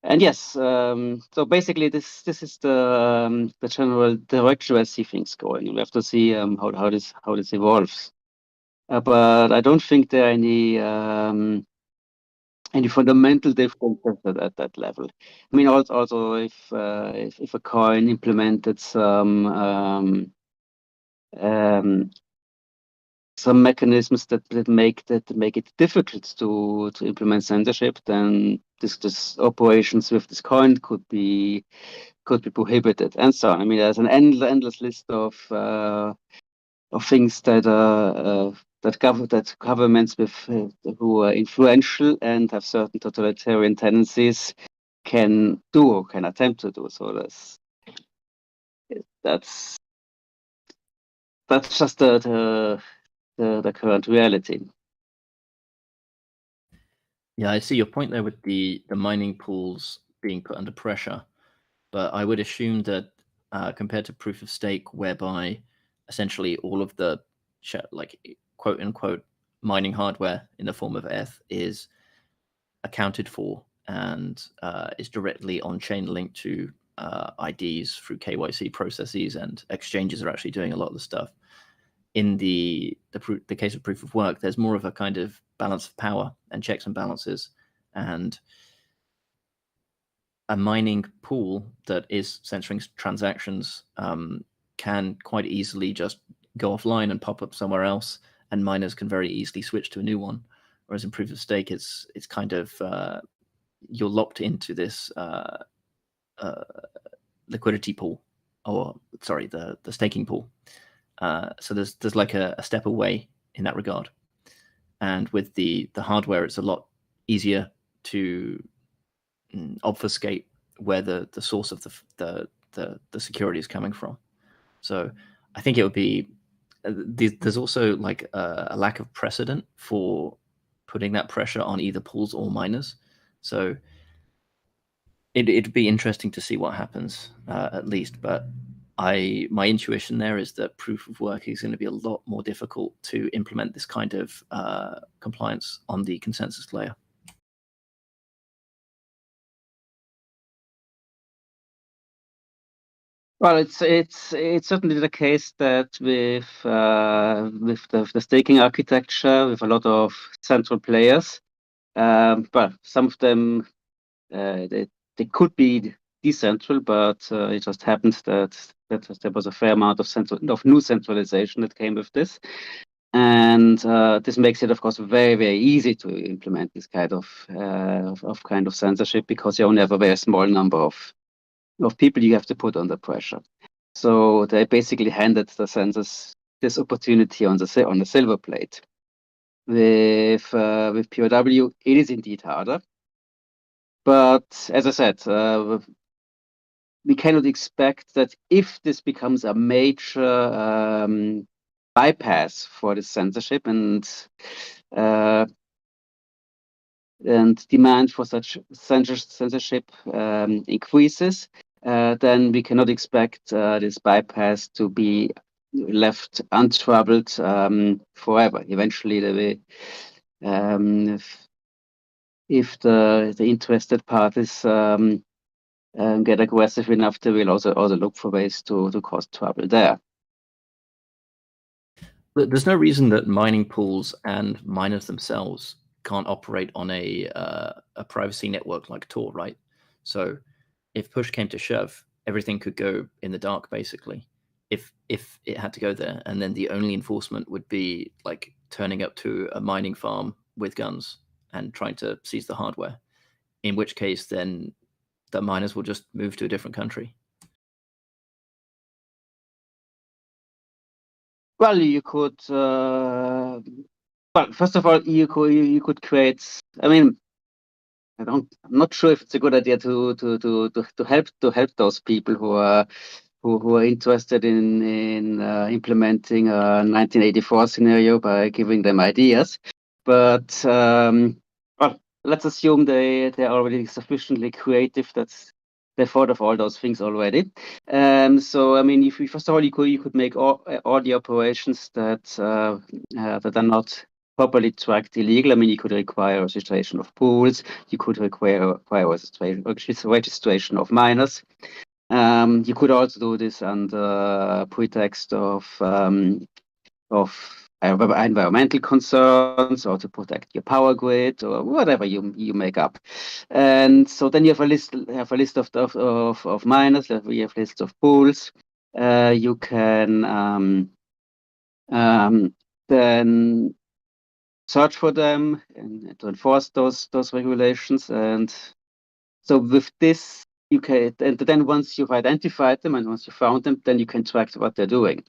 And yes, so basically this is the general direction I see things going. We have to see how this evolves. But I don't think there are any fundamental differences at that level. I mean, also if a coin implemented some mechanisms that make it difficult to implement censorship, then this operations with this coin could be could be prohibited, and so on. I mean, there's an endless list of things that that governments with who are influential and have certain totalitarian tendencies can do or can attempt to do. So that's just the current reality. Yeah, I see your point there with the mining pools being put under pressure, but I would assume that compared to proof of stake, whereby essentially all of the like quote unquote mining hardware in the form of ETH is accounted for and is directly on chain linked to IDs through KYC processes, and exchanges are actually doing a lot of the stuff. In the case of proof of work, there's more of a kind of balance of power and checks and balances, and a mining pool that is censoring transactions can quite easily just go offline and pop up somewhere else, and miners can very easily switch to a new one. Whereas in proof of stake, it's kind of you're locked into this liquidity pool, or sorry, the staking pool. So there's like a step away in that regard. And with the hardware, it's a lot easier to obfuscate where the source of the security is coming from. So I think it would be there's also like a lack of precedent for putting that pressure on either pools or miners. So it'd be interesting to see what happens at least. But my intuition there is that proof of work is going to be a lot more difficult to implement this kind of compliance on the consensus layer. Well, it's certainly the case that with the staking architecture, with a lot of central players, but some of them they could be decentral, but it just happens that there was a fair amount of new centralization that came with this, and this makes it, of course, very, very easy to implement this kind of censorship, because you only have a very small number of people you have to put under pressure. So they basically handed the censors this opportunity on the silver plate. With POW, it is indeed harder. But as I said, we cannot expect that if this becomes a major bypass for the censorship and demand for such censorship increases, then we cannot expect this bypass to be left untroubled forever. Eventually, if the interested parties get aggressive enough, they will also look for ways to cause trouble there. There's no reason that mining pools and miners themselves can't operate on a privacy network like Tor, right? So if push came to shove, everything could go in the dark, basically, if it had to go there. And then the only enforcement would be like turning up to a mining farm with guns and trying to seize the hardware, in which case then the miners will just move to a different country. Well, you could. Well, first of all, you could create. I mean, I'm not sure if it's a good idea to help those people who are interested in implementing a 1984 scenario by giving them ideas. But well, let's assume they are already sufficiently creative that they thought of all those things already. So I mean, first of all, you could make all the operations that are not properly tracked illegal. I mean, you could require registration of pools. You could require registration of miners. You could also do this under pretext of environmental concerns, or to protect your power grid, or whatever you make up. And so then you have a list of miners. We have lists of pools. You can then search for them and to enforce those regulations. And so with this, you can, and then once you've identified them and once you found them, then you can track what they're doing.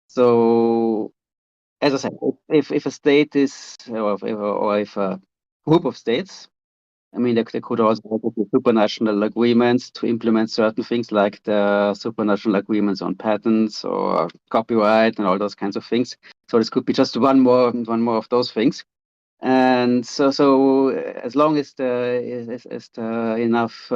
So, as I said, if a state is, or if a group of states, I mean, they could also have supranational agreements to implement certain things like the supranational agreements on patents or copyright and all those kinds of things. So this could be just one more of those things. And so as long as there is enough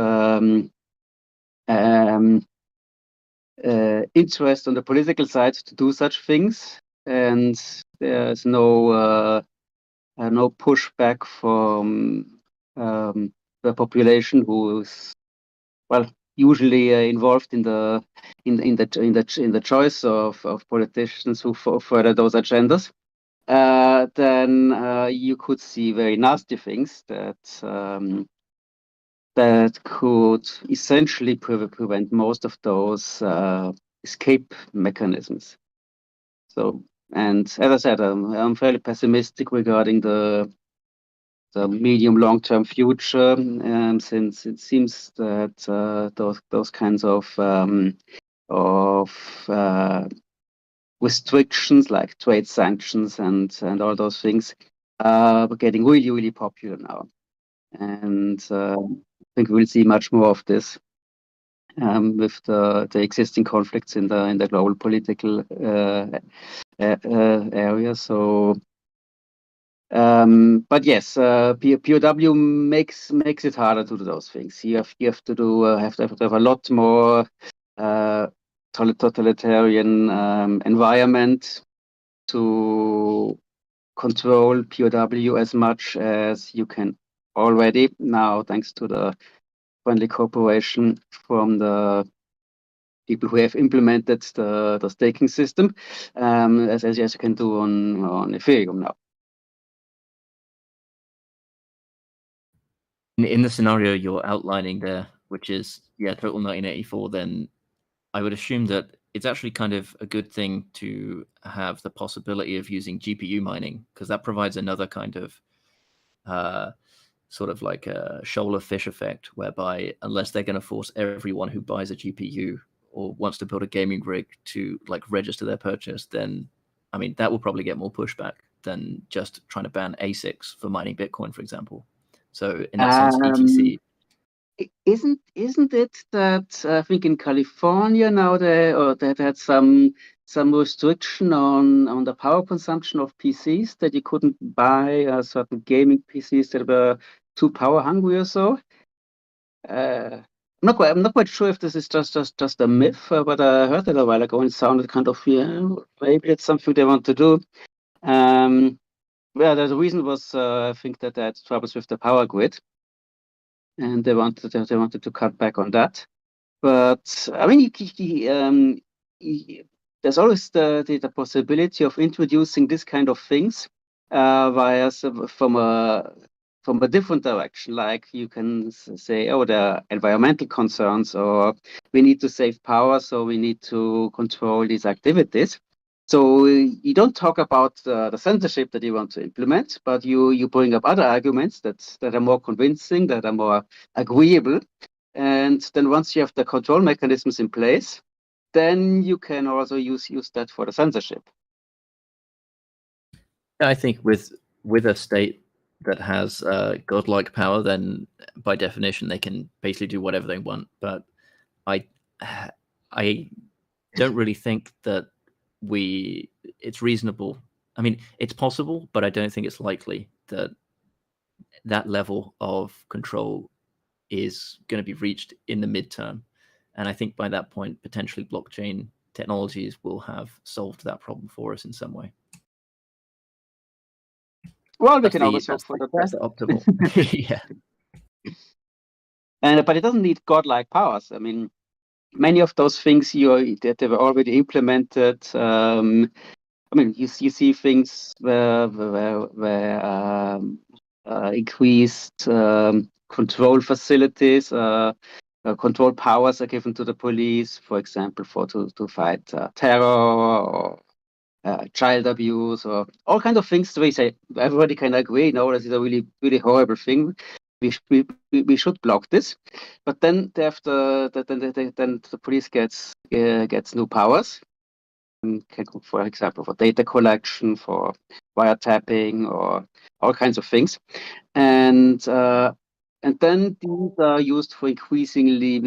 interest on the political side to do such things, and there's no pushback from the population who is, well, usually involved in the choice of politicians who further those agendas. Then you could see very nasty things that could essentially prevent most of those escape mechanisms. So, and as I said, I'm fairly pessimistic regarding the medium long-term future, since it seems that those kinds of restrictions like trade sanctions and all those things are getting really, really popular now. And I think we'll see much more of this with the existing conflicts in the global political area. So, but yes, POW makes it harder to do those things. You have to have a lot more totalitarian environment to control POW as much as you can already now, thanks to the friendly cooperation from the people who have implemented the staking system, as you can do on Ethereum now. In the scenario you're outlining there, which is, total 1984, then I would assume that it's actually kind of a good thing to have the possibility of using GPU mining, because that provides another kind of sort of like a shoal of fish effect, whereby unless they're going to force everyone who buys a GPU or wants to build a gaming rig to like register their purchase, then I mean that will probably get more pushback than just trying to ban ASICs for mining Bitcoin, for example. So in that sense, ETC. Isn't it that I think in California now that had some restriction on the power consumption of PCs, that you couldn't buy certain gaming PCs that were too power hungry or so? I'm not quite sure if this is just a myth, but I heard it a while ago and it sounded kind of, maybe it's something they want to do. Well, the reason was I think that they had troubles with the power grid, and they wanted to cut back on that. But I mean, there's always the possibility of introducing this kind of things from a different direction. Like you can say, oh, there are environmental concerns, or we need to save power, so we need to control these activities. So you don't talk about the censorship that you want to implement, but you bring up other arguments that are more convincing, that are more agreeable. And then once you have the control mechanisms in place, then you can also use that for the censorship. I think with a state that has godlike power, then by definition they can basically do whatever they want. But I don't really think that it's reasonable. I mean, it's possible, but I don't think it's likely that that level of control is going to be reached in the midterm. And I think by that point, potentially blockchain technologies will have solved that problem for us in some way. Well, we can always hope for the best. That's optimal. Yeah. But it doesn't need godlike powers. I mean, many of those things that they were already implemented. I mean, you see things where increased control facilities, control powers are given to the police, for example, to fight terror or child abuse or all kinds of things. We say everybody can agree, no, this is a really, really horrible thing. we should block this. But then they have then the police gets new powers. And can, for example, for data collection, for wiretapping, or all kinds of things, and then these are used for increasingly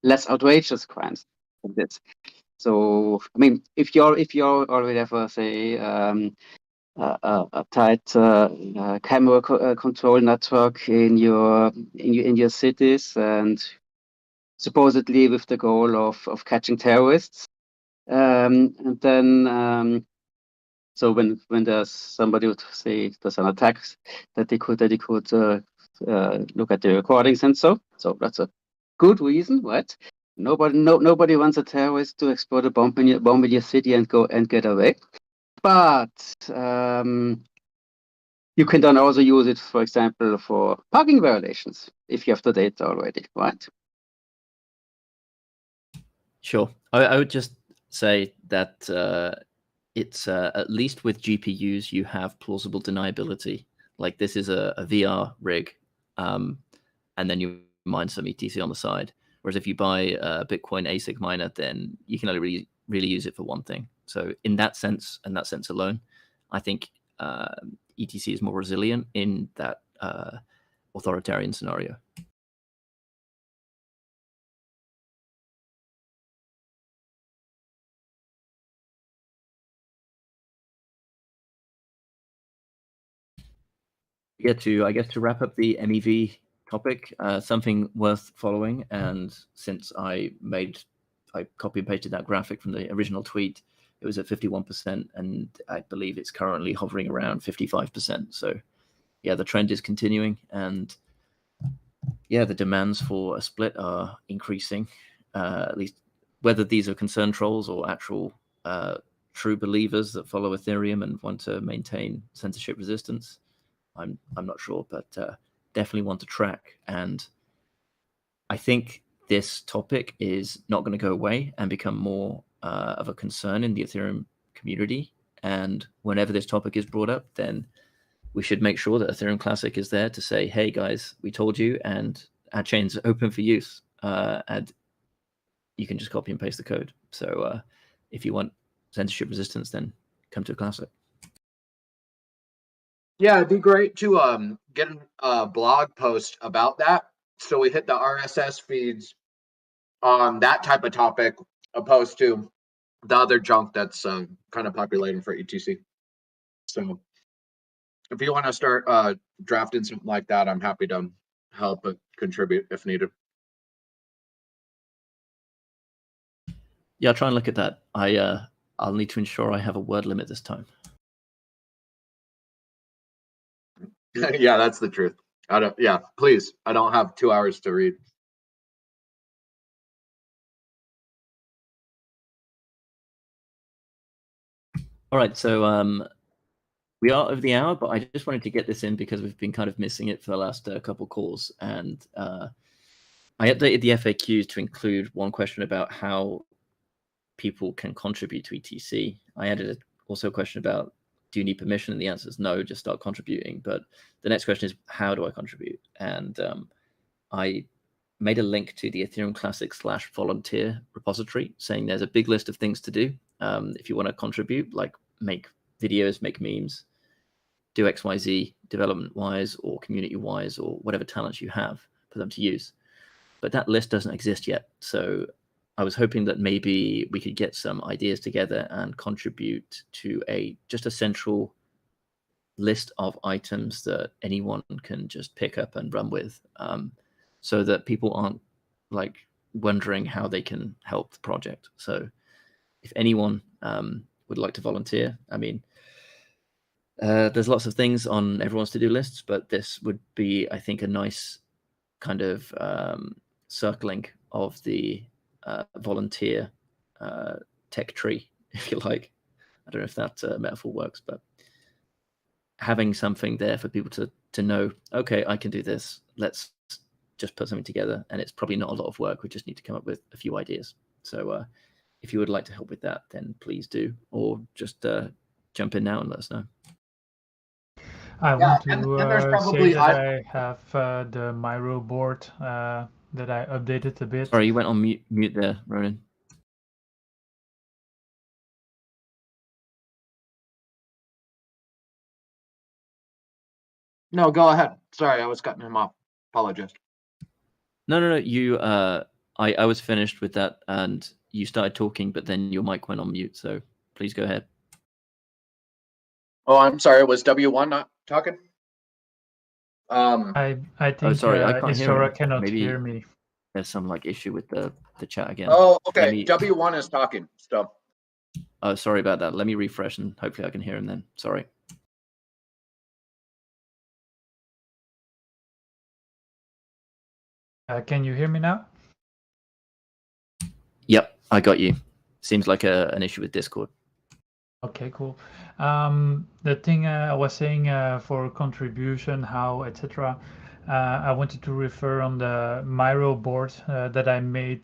less outrageous crimes than this. So, I mean, if you already have a tight camera control network in your cities, and supposedly with the goal of catching terrorists, and then so when there's somebody would say there's an attack, that they could look at the recordings, and so that's a good reason, right? Nobody wants a terrorist to explode a bomb in your city and get away. But you can then also use it, for example, for parking violations if you have the data already, right? Sure. I would just say that it's at least with GPUs, you have plausible deniability. Like this is a VR rig, and then you mine some ETC on the side. Whereas if you buy a Bitcoin ASIC miner, then you can only really use it for one thing. So in that sense, and that sense alone, I think ETC is more resilient in that authoritarian scenario. Yeah, I guess to wrap up the MEV topic, something worth following, and since I copy and pasted that graphic from the original tweet, it was at 51%, and I believe it's currently hovering around 55%. So yeah, the trend is continuing, and yeah, the demands for a split are increasing, at least whether these are concerned trolls or actual true believers that follow Ethereum and want to maintain censorship resistance. I'm not sure, but definitely want to track. And I think this topic is not going to go away and become more of a concern in the Ethereum community. And whenever this topic is brought up, then we should make sure that Ethereum Classic is there to say, hey guys, we told you, and our chain's open for use. And you can just copy and paste the code. So if you want censorship resistance, then come to Classic. Yeah, it'd be great to get a blog post about that. So we hit the RSS feeds on that type of topic, opposed to the other junk that's kind of populating for ETC. So if you want to start drafting something like that, I'm happy to help contribute if needed. Yeah, I'll try and look at that. I'll need to ensure I have a word limit this time. Yeah, that's the truth. Yeah, please. I don't have 2 hours to read. All right, so we are over the hour, but I just wanted to get this in because we've been kind of missing it for the last couple calls, and I updated the FAQs to include one question about how people can contribute to ETC. I added also a question about, do you need permission? And the answer is no, just start contributing. But the next question is, how do I contribute? And I made a link to the Ethereum Classic /volunteer repository saying there's a big list of things to do if you want to contribute, like make videos, make memes, do XYZ development-wise or community-wise or whatever talents you have for them to use. But that list doesn't exist yet. So I was hoping that maybe we could get some ideas together and contribute to just a central list of items that anyone can just pick up and run with, so that people aren't like wondering how they can help the project. So if anyone would like to volunteer, I mean, there's lots of things on everyone's to-do lists, but this would be, I think, a nice kind of circling of the volunteer tech tree, if you like. I don't know if that metaphor works, but having something there for people to know, okay, I can do this. Let's just put something together, and it's probably not a lot of work. We just need to come up with a few ideas. So if you would like to help with that, then please do, or just jump in now and let us know. I want to and there's say probably that I have the Miro board that I updated a bit. Sorry, you went on mute there, Ronan. No, go ahead. Sorry, I was cutting him off. Apologize. No. You, I was finished with that, and you started talking, but then your mic went on mute. So please go ahead. Oh, I'm sorry. Was W1 not talking? I think sorry, I can't hear Isora him. cannot Maybe hear me. there's some like issue with the chat again. Oh, okay. Let me- W1 is talking. So Oh, sorry about that. Let me refresh and hopefully I can hear him then. Sorry. Can you hear me now? Yep, I got you. Seems like an issue with Discord. Okay, cool. The thing I was saying for contribution, how, etc. I wanted to refer on the Miro board that I made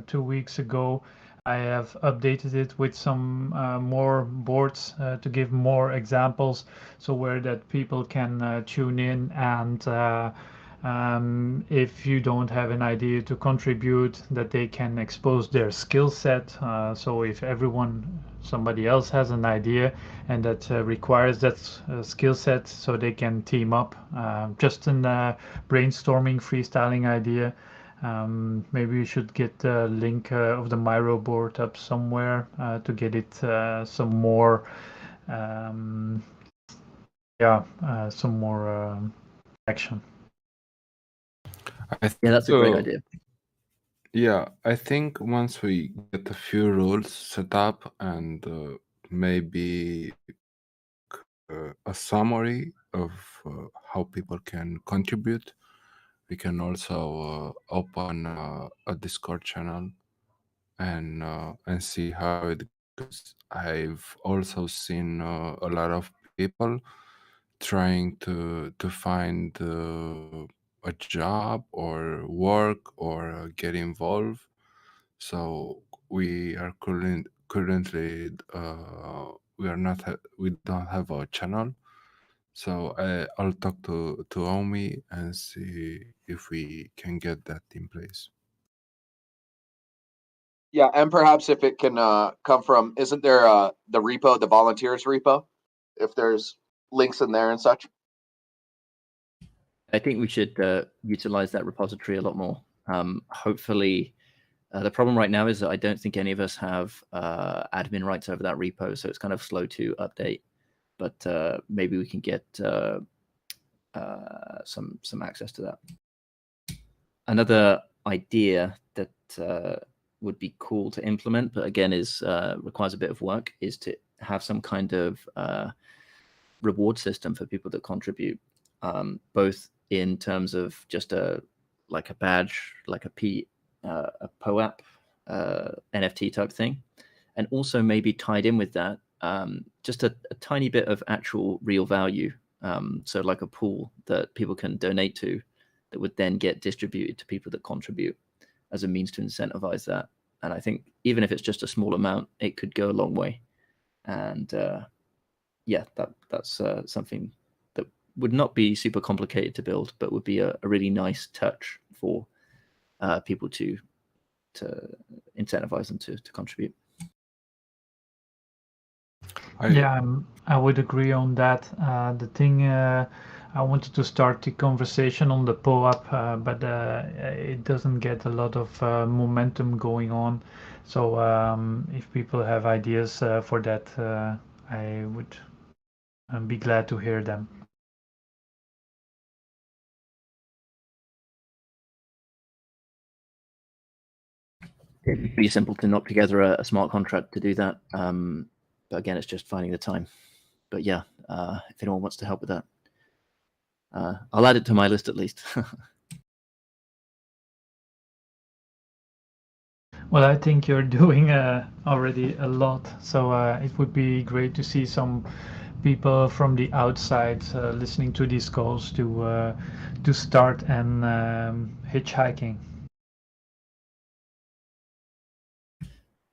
2 weeks ago. I have updated it with some more boards to give more examples, so where that people can tune in and if you don't have an idea to contribute, that they can expose their skill set. So if somebody else has an idea and that requires that skill set, so they can team up. Just in brainstorming, freestyling idea. Maybe we should get the link of the Miro board up somewhere to get it some more. Some more action. Yeah, that's a great idea. Yeah, I think once we get a few rules set up and maybe a summary of how people can contribute, we can also open a Discord channel and see how it goes. I've also seen a lot of people trying to find a job or work or get involved. So we are currently we don't have a channel. So I'll talk to Omi and see if we can get that in place. yeah, and perhaps if it can come from, isn't there the repo, the volunteers repo? If there's links in there and such. I think we should utilize that repository a lot more. Hopefully, the problem right now is that I don't think any of us have admin rights over that repo, so it's kind of slow to update. But maybe we can get some access to that. Another idea that would be cool to implement, but again is requires a bit of work, is to have some kind of reward system for people that contribute, both in terms of just a badge, like a POAP NFT type thing, and also maybe tied in with that just a tiny bit of actual real value, so like a pool that people can donate to that would then get distributed to people that contribute as a means to incentivize that. And I think even if it's just a small amount, it could go a long way. And yeah, that's something that would not be super complicated to build, but would be a really nice touch for people to incentivize them to contribute. I would agree on that. The thing I wanted to start the conversation on the POAP, but it doesn't get a lot of momentum going on. So if people have ideas for that, I would be glad to hear them. It'd be simple to knock together a smart contract to do that. But again, it's just finding the time. But yeah, if anyone wants to help with that, I'll add it to my list at least. Well, I think you're doing already a lot. So it would be great to see some people from the outside listening to these calls to start and hitchhiking.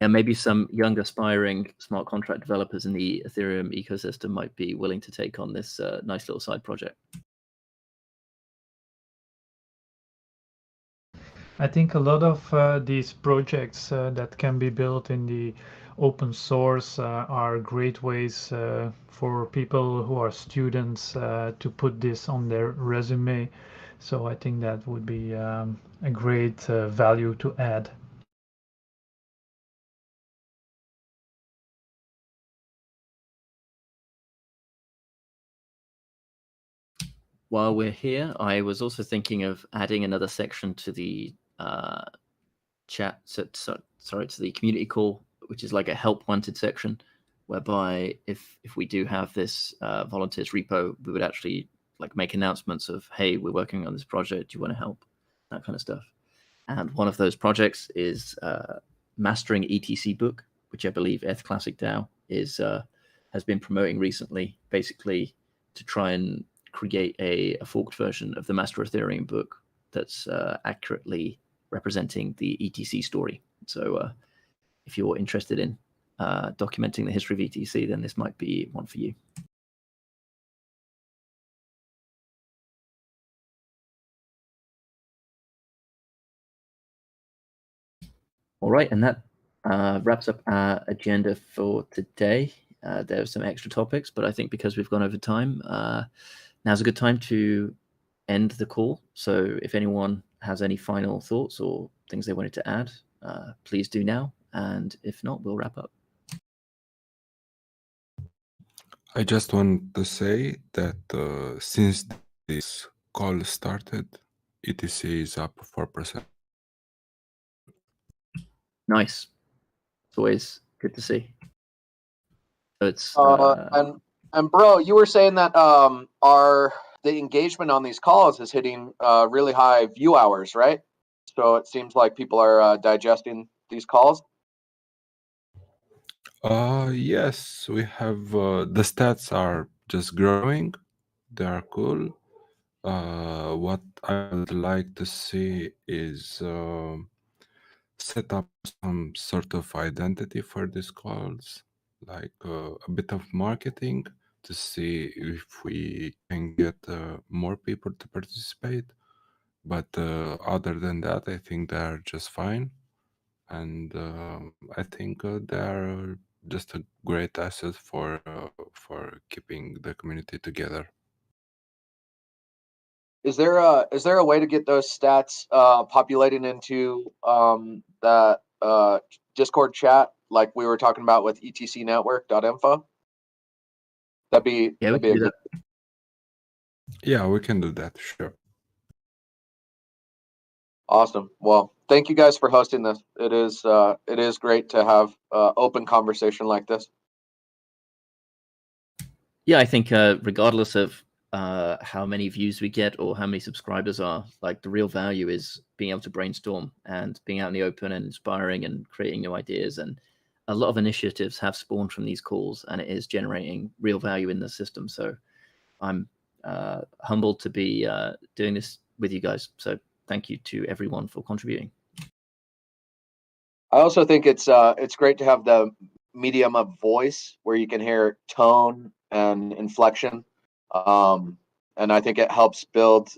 Yeah, maybe some young aspiring smart contract developers in the Ethereum ecosystem might be willing to take on this nice little side project. I think a lot of these projects that can be built in the open source are great ways for people who are students to put this on their resume. So I think that would be a great value to add. While we're here, I was also thinking of adding another section to the chat, sorry, to the community call, which is like a help wanted section, whereby if we do have this volunteers repo, we would actually like make announcements of, hey, we're working on this project, do you want to help? That kind of stuff. And one of those projects is Mastering ETC book, which I believe ETH Classic DAO is has been promoting recently, basically to try and create a forked version of the Master Ethereum book that's accurately representing the ETC story. So if you're interested in documenting the history of ETC, then this might be one for you. All right, and that wraps up our agenda for today. There are some extra topics, but I think because we've gone over time, now's a good time to end the call. So if anyone has any final thoughts or things they wanted to add, please do now. And if not, we'll wrap up. I just want to say that since this call started, ETC is up 4%. Nice. It's always good to see. So it's and bro, you were saying that the engagement on these calls is hitting really high view hours, right? So it seems like people are digesting these calls. Yes, we have the stats are just growing. They are cool. What I would like to see is set up some sort of identity for these calls, like a bit of marketing to see if we can get more people to participate. But other than that, I think they are just fine. And I think they are just a great asset for keeping the community together. Is there a way to get those stats populating into that Discord chat like we were talking about with etcnetwork.info? That'd be a good. Yeah, we can do that. Sure. Awesome. Well, thank you guys for hosting this. It is great to have open conversation like this. Yeah, I think regardless of how many views we get or how many subscribers are, like the real value is being able to brainstorm and being out in the open and inspiring and creating new ideas. And a lot of initiatives have spawned from these calls, and it is generating real value in the system. So I'm humbled to be doing this with you guys. So thank you to everyone for contributing. I also think it's great to have the medium of voice where you can hear tone and inflection, and I think it helps build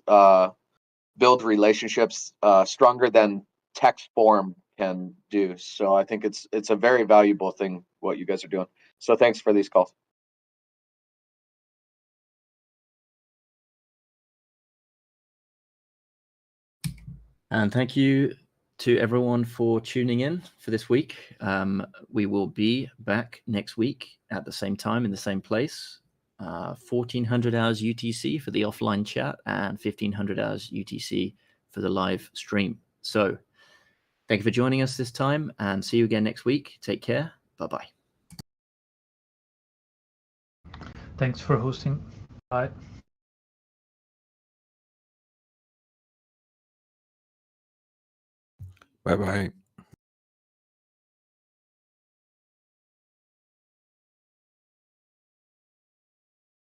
relationships stronger than text form can do. So I think it's a very valuable thing what you guys are doing. So thanks for these calls. And thank you to everyone for tuning in for this week. We will be back next week at the same time in the same place, 1400 hours UTC for the offline chat and 1500 hours UTC for the live stream. So thank you for joining us this time, and see you again next week. Take care. Bye-bye. Thanks for hosting. Bye. Bye-bye.